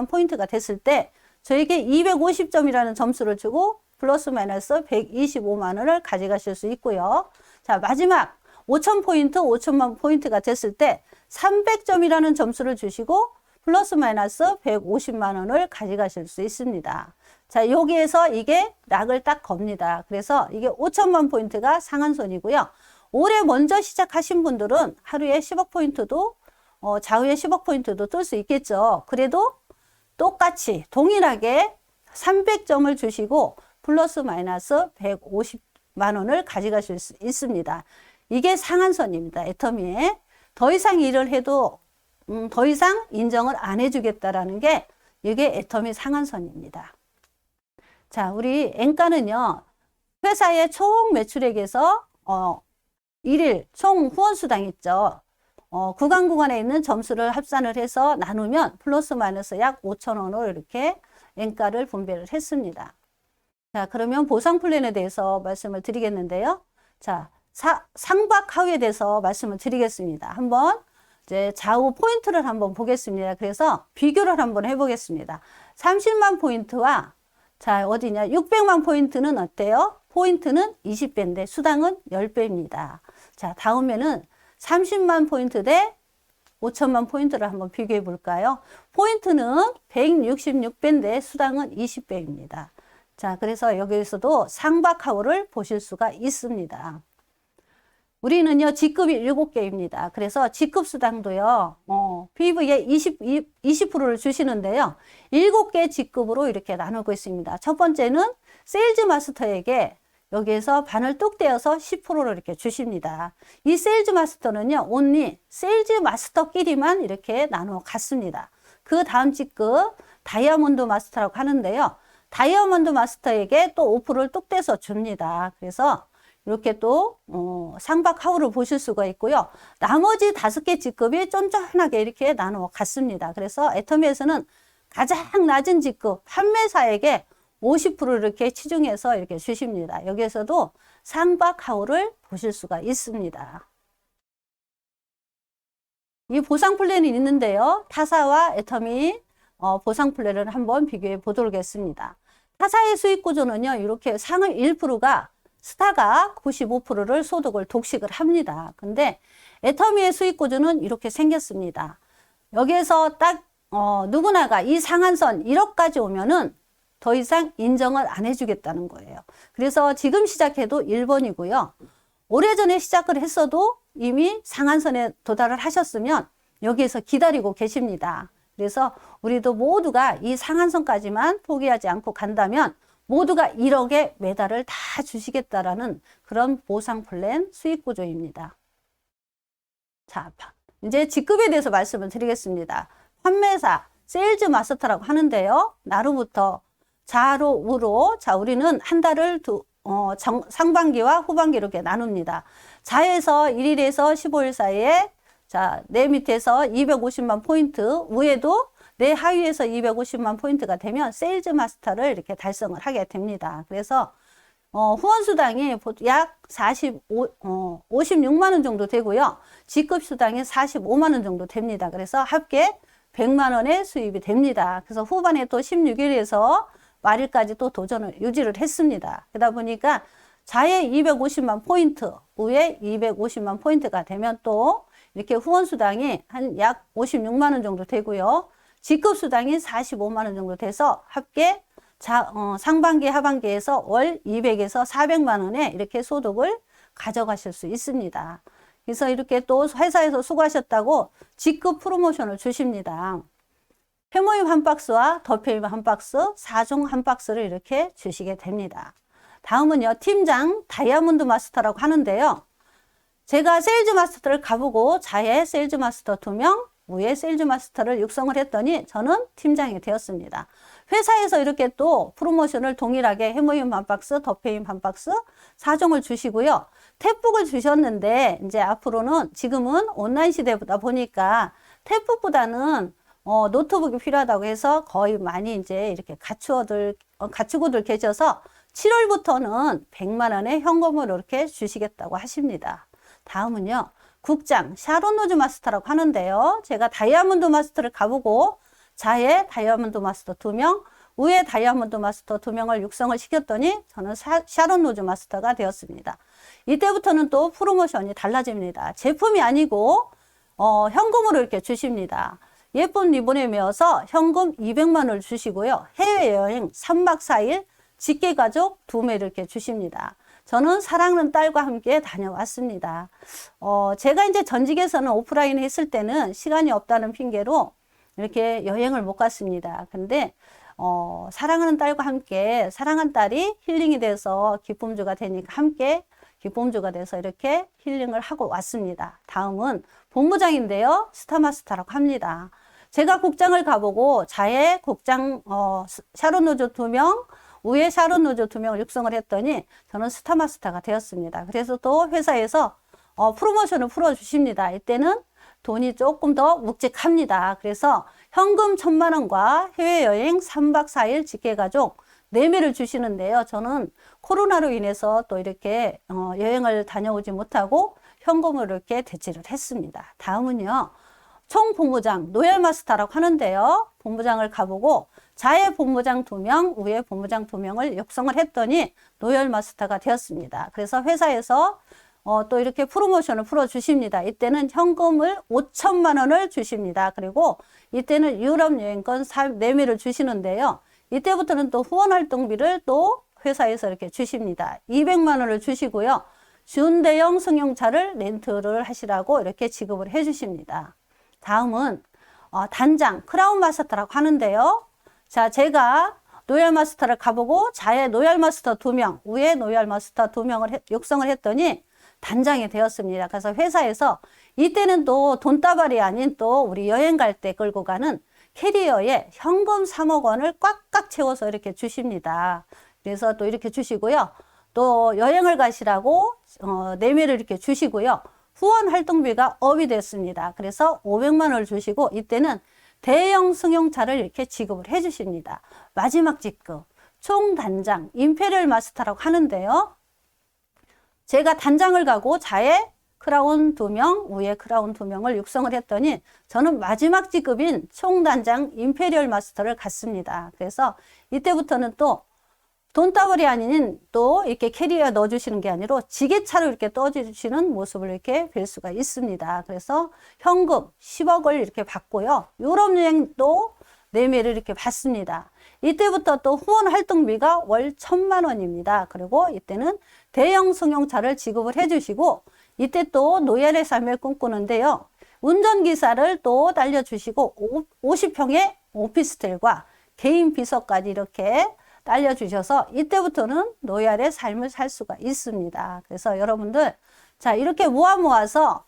Speaker 3: 포인트가 됐을 때 저에게 250점이라는 점수를 주고 플러스 마이너스 125만 원을 가져가실 수 있고요. 자, 마지막 5천만 포인트가 됐을 때 300점이라는 점수를 주시고 플러스 마이너스 150만 원을 가져가실 수 있습니다. 자, 여기에서 이게 락을 딱 겁니다. 그래서 이게 5천만 포인트가 상한선이고요. 올해 먼저 시작하신 분들은 하루에 10억 포인트도 좌우에 10억 포인트도 뜰 수 있겠죠. 그래도 똑같이 동일하게 300점을 주시고 플러스 마이너스 150만 원을 가져가실 수 있습니다. 이게 상한선입니다. 애터미에. 더 이상 일을 해도 더 이상 인정을 안 해주겠다라는 게 이게 애터미 상한선입니다. 자, 우리 N가는요. 회사의 총 매출액에서 1일 총 후원수당 있죠. 구간에 있는 점수를 합산을 해서 나누면 플러스 마이너스 약 5,000원으로 이렇게 N가를 분배를 했습니다. 자, 그러면 보상 플랜에 대해서 말씀을 드리겠는데요. 자, 상박 하위에 대해서 말씀을 드리겠습니다. 한번 이제 좌우 포인트를 한번 보겠습니다. 그래서 비교를 한번 해보겠습니다. 30만 포인트와 자, 어디냐? 600만 포인트는 어때요? 포인트는 20배인데 수당은 10배입니다. 자, 다음에는 30만 포인트 대 5천만 포인트를 한번 비교해 볼까요? 포인트는 166배인데 수당은 20배입니다. 자, 그래서 여기에서도 상박하우를 보실 수가 있습니다. 우리는요, 직급이 7개입니다. 그래서 직급 수당도요, PV에 20%를 주시는데요. 7개 직급으로 이렇게 나누고 있습니다. 첫 번째는 세일즈 마스터에게 여기에서 반을 뚝 떼어서 10%를 이렇게 주십니다. 이 세일즈 마스터는요, 온리 세일즈 마스터끼리만 이렇게 나눠 갔습니다. 그 다음 직급 다이아몬드 마스터라고 하는데요. 다이아몬드 마스터에게 또 5%를 뚝 떼서 줍니다. 그래서 이렇게 또 상박 하우를 보실 수가 있고요. 나머지 5개 직급이 쫀쫀하게 이렇게 나눠 갔습니다. 그래서 애터미에서는 가장 낮은 직급 판매사에게 50% 이렇게 치중해서 이렇게 주십니다. 여기에서도 상박 하우를 보실 수가 있습니다. 이 보상 플랜이 있는데요. 타사와 애터미 보상 플랜을 한번 비교해 보도록 하겠습니다. 타사의 수익 구조는요, 이렇게 상위 1%가 스타가 95%를 소득을 독식을 합니다. 근데 애터미의 수익 구조는 이렇게 생겼습니다. 여기에서 딱 누구나가 이 상한선 1억까지 오면은 더 이상 인정을 안 해주겠다는 거예요. 그래서 지금 시작해도 1번이고요. 오래전에 시작을 했어도 이미 상한선에 도달을 하셨으면 여기에서 기다리고 계십니다. 그래서 우리도 모두가 이 상한선까지만 포기하지 않고 간다면 모두가 1억의 메달을 다 주시겠다라는 그런 보상 플랜 수익 구조입니다. 자, 이제 직급에 대해서 말씀을 드리겠습니다. 판매사, 세일즈 마스터라고 하는데요. 나로부터 자로 우로, 자, 우리는 한 달을 상반기와 후반기 이렇게 나눕니다. 자에서 1일에서 15일 사이에, 자, 내 밑에서 250만 포인트, 위에도 내 하위에서 250만 포인트가 되면 세일즈 마스터를 이렇게 달성을 하게 됩니다. 그래서 후원수당이 약 56만 원 정도 되고요. 직급수당이 45만 원 정도 됩니다. 그래서 합계 100만 원의 수입이 됩니다. 그래서 후반에 또 16일에서 말일까지 또 도전을 유지를 했습니다. 그러다 보니까 자에 250만 포인트, 우에 250만 포인트가 되면 또 이렇게 후원수당이 한 약 56만 원 정도 되고요. 직급수당이 45만 원 정도 돼서 합계 상반기, 하반기에서 월 200에서 400만 원에 이렇게 소득을 가져가실 수 있습니다. 그래서 이렇게 또 회사에서 수고하셨다고 직급 프로모션을 주십니다. 회모임 한 박스와 더페임 한 박스, 4종 한 박스를 이렇게 주시게 됩니다. 다음은요, 팀장 다이아몬드 마스터라고 하는데요. 제가 세일즈 마스터를 가보고 자에 세일즈 마스터 2명, 위에 세일즈 마스터를 육성을 했더니 저는 팀장이 되었습니다. 회사에서 이렇게 또 프로모션을 동일하게 해모임 한 박스, 더페임 한 박스, 4종을 주시고요. 탭북을 주셨는데 이제 앞으로는 지금은 온라인 시대다 보니까 탭북보다는 노트북이 필요하다고 해서 거의 많이 이제 이렇게 갖추고들 계셔서 7월부터는 100만 원의 현금으로 이렇게 주시겠다고 하십니다. 다음은요, 국장 샤론 로즈 마스터라고 하는데요. 제가 다이아몬드 마스터를 가보고 자에 다이아몬드 마스터 2명, 위에 다이아몬드 마스터 2명을 육성을 시켰더니 저는 샤론 로즈 마스터가 되었습니다. 이때부터는 또 프로모션이 달라집니다. 제품이 아니고 현금으로 이렇게 주십니다. 예쁜 리본에 메어서 현금 200만 원을 주시고요. 해외여행 3박 4일 직계가족 2매를 이렇게 주십니다. 저는 사랑하는 딸과 함께 다녀왔습니다. 제가 이제 전직에서는 오프라인 했을 때는 시간이 없다는 핑계로 이렇게 여행을 못 갔습니다. 근데 사랑하는 딸과 함께 사랑하는 딸이 힐링이 돼서 기쁨주가 되니까 함께 기쁨주가 돼서 이렇게 힐링을 하고 왔습니다. 다음은 본부장인데요. 스타마스터라고 합니다. 제가 국장을 가보고 자에 국장 샤론 로즈 2명, 위에 샤론 로즈 2명을 육성을 했더니 저는 스타마스터가 되었습니다. 그래서 또 회사에서 프로모션을 풀어주십니다. 이때는 돈이 조금 더 묵직합니다. 그래서 현금 1,000만 원과 해외여행 3박 4일 직계가족 4매를 주시는데요. 저는 코로나로 인해서 또 이렇게 여행을 다녀오지 못하고 현금으로 이렇게 대체를 했습니다. 다음은요, 총본부장 노열마스터라고 하는데요. 본부장을 가보고 자에 본부장 2명, 위에 본부장 2명을 육성을 했더니 노열마스터가 되었습니다. 그래서 회사에서 또 이렇게 프로모션을 풀어주십니다. 이때는 현금을 5천만 원을 주십니다. 그리고 이때는 유럽 여행권 4매를 주시는데요. 이때부터는 또 후원활동비를 또 회사에서 이렇게 주십니다. 200만 원을 주시고요. 준대형 승용차를 렌트를 하시라고 이렇게 지급을 해주십니다. 다음은 단장 크라운 마스터라고 하는데요. 자, 제가 노열 마스터를 가보고 자에 노열 마스터 2명, 위에 노열 마스터 2명을 육성을 했더니 단장이 되었습니다. 그래서 회사에서 이때는 또 돈다발이 아닌 또 우리 여행 갈 때 끌고 가는 캐리어에 현금 3억 원을 꽉꽉 채워서 이렇게 주십니다. 그래서 또 이렇게 주시고요. 또 여행을 가시라고 내매를 이렇게 주시고요. 후원 활동비가 업이 됐습니다. 그래서 500만 원을 주시고 이때는 대형 승용차를 이렇게 지급을 해 주십니다. 마지막 직급 총단장 임페리얼 마스터라고 하는데요. 제가 단장을 가고 자에 크라운 2명, 위에 크라운 2명을 육성을 했더니 저는 마지막 직급인 총단장 임페리얼 마스터를 갔습니다. 그래서 이때부터는 또 돈다발이 아닌 또 이렇게 캐리어에 넣어주시는 게 아니라 지게차로 이렇게 떠주시는 모습을 이렇게 뵐 수가 있습니다. 그래서 현금 10억을 이렇게 받고요. 유럽 여행도 내매를 이렇게 받습니다. 이때부터 또 후원 활동비가 월 1,000만 원입니다. 그리고 이때는 대형 승용차를 지급을 해주시고 이때 또 노열의 삶을 꿈꾸는데요. 운전기사를 또 날려주시고 50평의 오피스텔과 개인 비서까지 이렇게 딸려주셔서 이때부터는 노열의 삶을 살 수가 있습니다. 그래서 여러분들 자 이렇게 모아서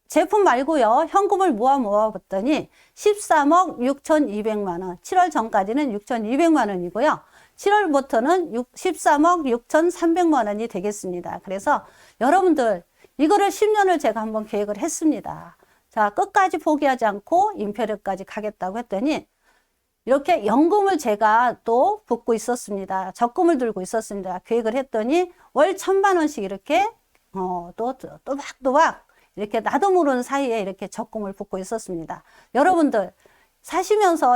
Speaker 3: 제품 말고요. 현금을 모아봤더니 13억 6,200만 원. 7월 전까지는 6,200만 원이고요. 7월부터는 13억 6,300만 원이 되겠습니다. 그래서 여러분들 이거를 10년을 제가 한번 계획을 했습니다. 자 끝까지 포기하지 않고 임페리얼까지 가겠다고 했더니 이렇게 연금을 제가 또 붓고 있었습니다. 적금을 들고 있었습니다. 계획을 했더니 월 1,000만 원씩 이렇게 또 또박또박 이렇게 나도 모르는 사이에 이렇게 적금을 붓고 있었습니다. 여러분들 사시면서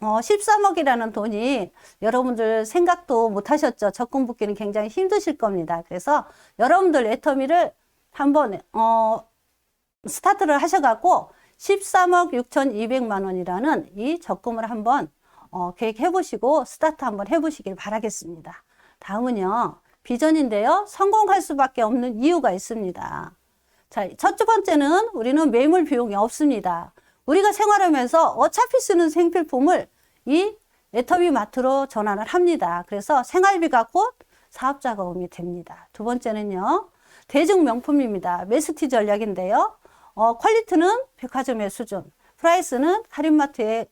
Speaker 3: 13억이라는 돈이 여러분들 생각도 못 하셨죠. 적금 붓기는 굉장히 힘드실 겁니다. 그래서 여러분들 애터미를 한번 스타트를 하셔갖고 13억 6,200만 원이라는 이 적금을 한번 계획해 보시고 스타트 한번 해보시길 바라겠습니다. 다음은요. 비전인데요. 성공할 수밖에 없는 이유가 있습니다. 자, 첫 번째는 우리는 매물 비용이 없습니다. 우리가 생활하면서 어차피 쓰는 생필품을 이 애터미 마트로 전환을 합니다. 그래서 생활비가 곧 사업 자금이 됩니다. 두 번째는요. 대중명품입니다. 메스티 전략인데요. 퀄리티는 백화점의 수준, 프라이스는 할인마트의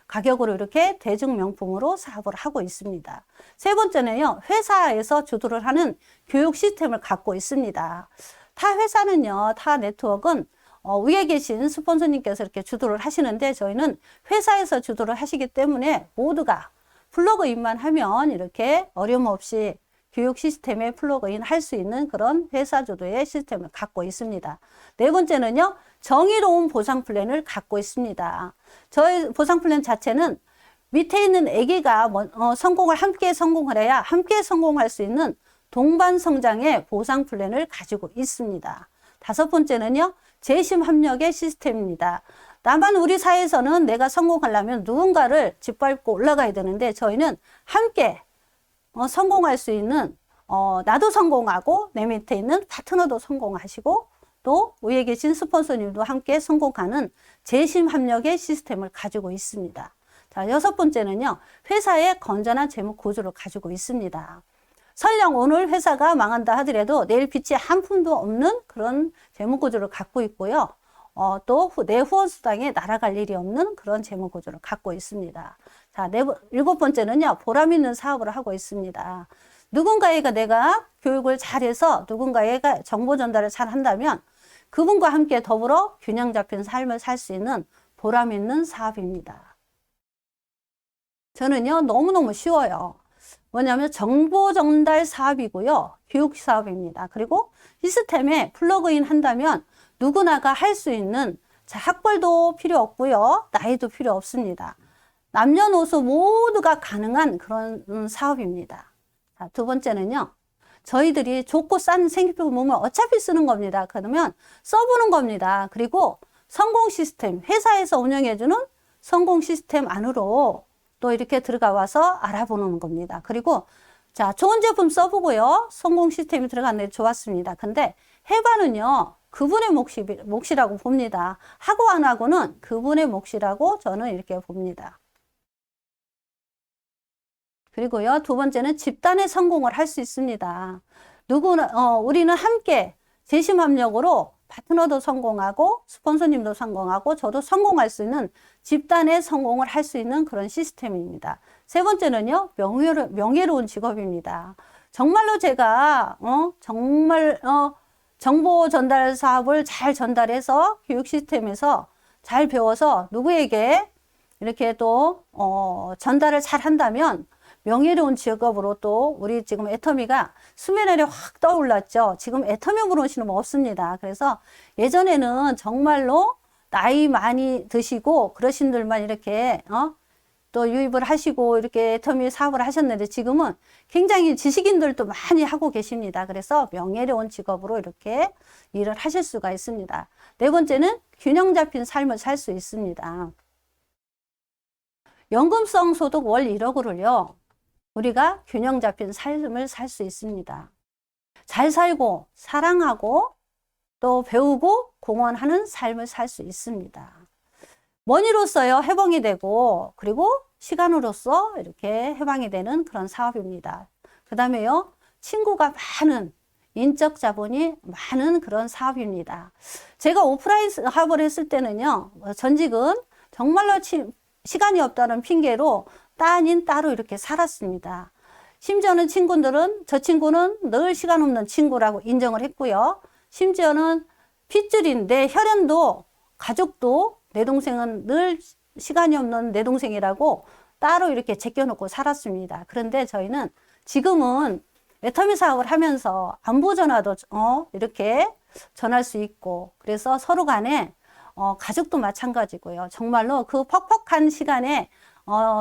Speaker 3: 가격으로 이렇게 대중명품으로 사업을 하고 있습니다. 세 번째는요, 회사에서 주도를 하는 교육 시스템을 갖고 있습니다. 타 회사는요, 타 네트워크는 위에 계신 스폰서님께서 이렇게 주도를 하시는데 저희는 회사에서 주도를 하시기 때문에 모두가 플러그인만 하면 이렇게 어려움 없이 교육 시스템에 플러그인 할 수 있는 그런 회사 주도의 시스템을 갖고 있습니다. 네 번째는요, 정의로운 보상 플랜을 갖고 있습니다. 저희 보상 플랜 자체는 밑에 있는 아기가 함께 성공을 해야 함께 성공할 수 있는 동반 성장의 보상 플랜을 가지고 있습니다. 다섯 번째는요, 재심 협력의 시스템입니다. 다만 우리 사회에서는 내가 성공하려면 누군가를 짓밟고 올라가야 되는데 저희는 함께 성공할 수 있는 나도 성공하고 내 밑에 있는 파트너도 성공하시고 또 위에 계신 스폰서님도 함께 성공하는 재심 협력의 시스템을 가지고 있습니다. 자, 여섯 번째는요. 회사의 건전한 재무 구조를 가지고 있습니다. 설령 오늘 회사가 망한다 하더라도 내일 빛이 한 푼도 없는 그런 재무 구조를 갖고 있고요. 또 내 후원 수당에 날아갈 일이 없는 그런 재무 구조를 갖고 있습니다. 자, 일곱 번째는요. 보람 있는 사업을 하고 있습니다. 누군가에게 내가 교육을 잘해서 누군가에게 정보 전달을 잘 한다면 그분과 함께 더불어 균형 잡힌 삶을 살 수 있는 보람 있는 사업입니다. 저는요. 너무너무 쉬워요. 뭐냐면 정보 전달 사업이고요. 교육 사업입니다. 그리고 시스템에 플러그인 한다면 누구나가 할 수 있는 학벌도 필요 없고요. 나이도 필요 없습니다. 남녀노소 모두가 가능한 그런 사업입니다. 자, 두 번째는요. 저희들이 좋고 싼 생필품을 어차피 쓰는 겁니다. 그러면 써보는 겁니다. 그리고 성공 시스템, 회사에서 운영해주는 성공 시스템 안으로 또 이렇게 들어가 와서 알아보는 겁니다. 그리고 자, 좋은 제품 써보고요. 성공 시스템이 들어갔는데 좋았습니다. 근데 해봐는요. 그분의 몫이라고 봅니다. 하고 안 하고는 그분의 몫이라고 저는 이렇게 봅니다. 그리고요, 두 번째는 집단의 성공을 할 수 있습니다. 누구나, 우리는 함께 재심합력으로 파트너도 성공하고 스폰서님도 성공하고 저도 성공할 수 있는 집단의 성공을 할 수 있는 그런 시스템입니다. 세 번째는요, 명예로운 직업입니다. 정말로 제가 정말 정보 전달 사업을 잘 전달해서 교육 시스템에서 잘 배워서 누구에게 이렇게 또 전달을 잘 한다면 명예로운 직업으로 또 우리 지금 애터미가 수면 아래 확 떠올랐죠. 지금 애터미 물으시는 분 없습니다. 그래서 예전에는 정말로 나이 많이 드시고 그러신 분들만 이렇게 또 유입을 하시고 이렇게 애터미 사업을 하셨는데 지금은 굉장히 지식인들도 많이 하고 계십니다. 그래서 명예로운 직업으로 이렇게 일을 하실 수가 있습니다. 네 번째는 균형 잡힌 삶을 살 수 있습니다. 연금성 소득 월 1억으로요. 우리가 균형 잡힌 삶을 살 수 있습니다. 잘 살고 사랑하고 또 배우고 공헌하는 삶을 살 수 있습니다. 머니로서요 해방이 되고 그리고 시간으로서 이렇게 해방이 되는 그런 사업입니다. 그 다음에요 친구가 많은 인적 자본이 많은 그런 사업입니다. 제가 오프라인 사업을 했을 때는요 전직은 정말로 시간이 없다는 핑계로 따님 따로 이렇게 살았습니다. 심지어는 친구들은 저 친구는 늘 시간 없는 친구라고 인정을 했고요. 심지어는 핏줄인 내 혈연도 가족도 내 동생은 늘 시간이 없는 내 동생이라고 따로 이렇게 제껴놓고 살았습니다. 그런데 저희는 지금은 애터미 사업을 하면서 안부 전화도 이렇게 전할 수 있고 그래서 서로 간에 가족도 마찬가지고요. 정말로 그 퍽퍽한 시간에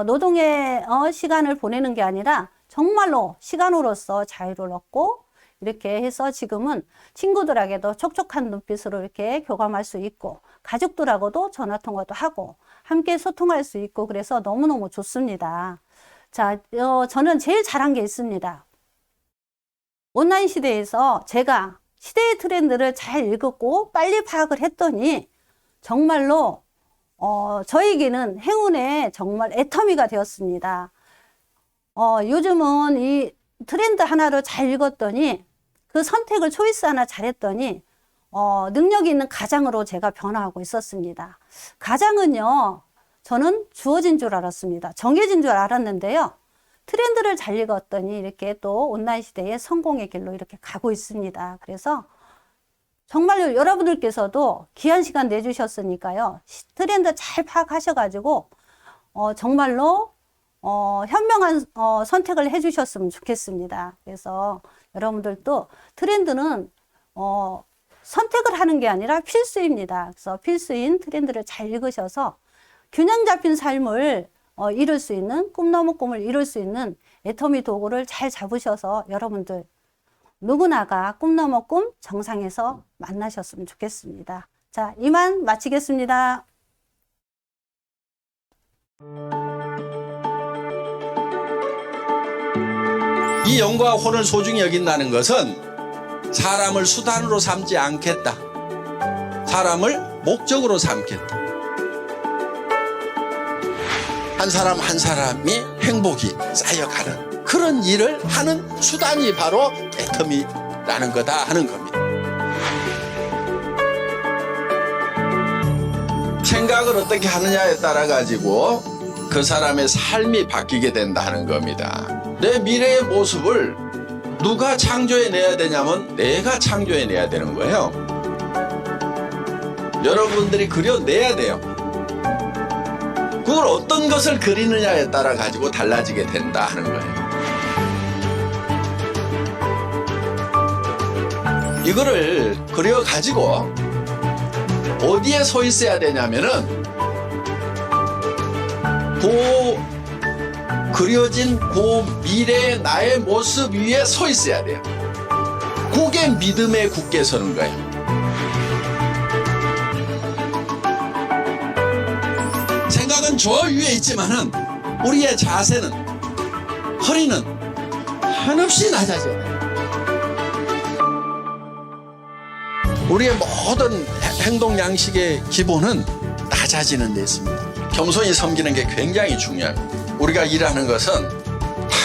Speaker 3: 노동의 시간을 보내는 게 아니라 정말로 시간으로서 자유를 얻고 이렇게 해서 지금은 친구들에게도 촉촉한 눈빛으로 이렇게 교감할 수 있고 가족들하고도 전화통화도 하고 함께 소통할 수 있고 그래서 너무너무 좋습니다. 자, 저는 제일 잘한 게 있습니다. 온라인 시대에서 제가 시대의 트렌드를 잘 읽었고 빨리 파악을 했더니 정말로 저에게는 행운의 정말 애터미가 되었습니다. 요즘은 이 트렌드 하나를 잘 읽었더니 그 선택을 초이스 하나 잘했더니 능력이 있는 가장으로 제가 변화하고 있었습니다. 가장은요 저는 주어진 줄 알았습니다. 정해진 줄 알았는데요 트렌드를 잘 읽었더니 이렇게 또 온라인 시대의 성공의 길로 이렇게 가고 있습니다. 그래서 정말로 여러분들께서도 귀한 시간 내주셨으니까요 트렌드 잘 파악하셔가지고 정말로 현명한 선택을 해주셨으면 좋겠습니다. 그래서 여러분들도 트렌드는 선택을 하는 게 아니라 필수입니다. 그래서 필수인 트렌드를 잘 읽으셔서 균형 잡힌 삶을 이룰 수 있는 꿈나무 꿈을 이룰 수 있는 애터미 도구를 잘 잡으셔서 여러분들 누구나가 꿈나무 꿈 정상에서 만나셨으면 좋겠습니다. 자, 이만 마치겠습니다.
Speaker 4: 이 영과 혼을 소중히 여긴다는 것은 사람을 수단으로 삼지 않겠다. 사람을 목적으로 삼겠다. 한 사람 한 사람이 행복이 쌓여가는 그런 일을 하는 수단이 바로 애터미라는 거다 하는 겁니다. 생각을 어떻게 하느냐에 따라 가지고 그 사람의 삶이 바뀌게 된다 하는 겁니다. 내 미래의 모습을 누가 창조해내야 되냐면 내가 창조해내야 되는 거예요. 여러분들이 그려내야 돼요. 그걸 어떤 것을 그리느냐에 따라 가지고 달라지게 된다 하는 거예요. 이거를 그려가지고 어디에 서 있어야 되냐면은 그려진 그 미래의 나의 모습 위에 서 있어야 돼요. 그게 믿음에 굳게 서는 거예요. 생각은 저 위에 있지만은 우리의 자세는 허리는 한없이 낮아져야 돼요. 우리의 모든 행동 양식의 기본은 낮아지는 데 있습니다. 겸손히 섬기는 게 굉장히 중요합니다. 우리가 일하는 것은 다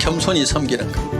Speaker 4: 겸손히 섬기는 거.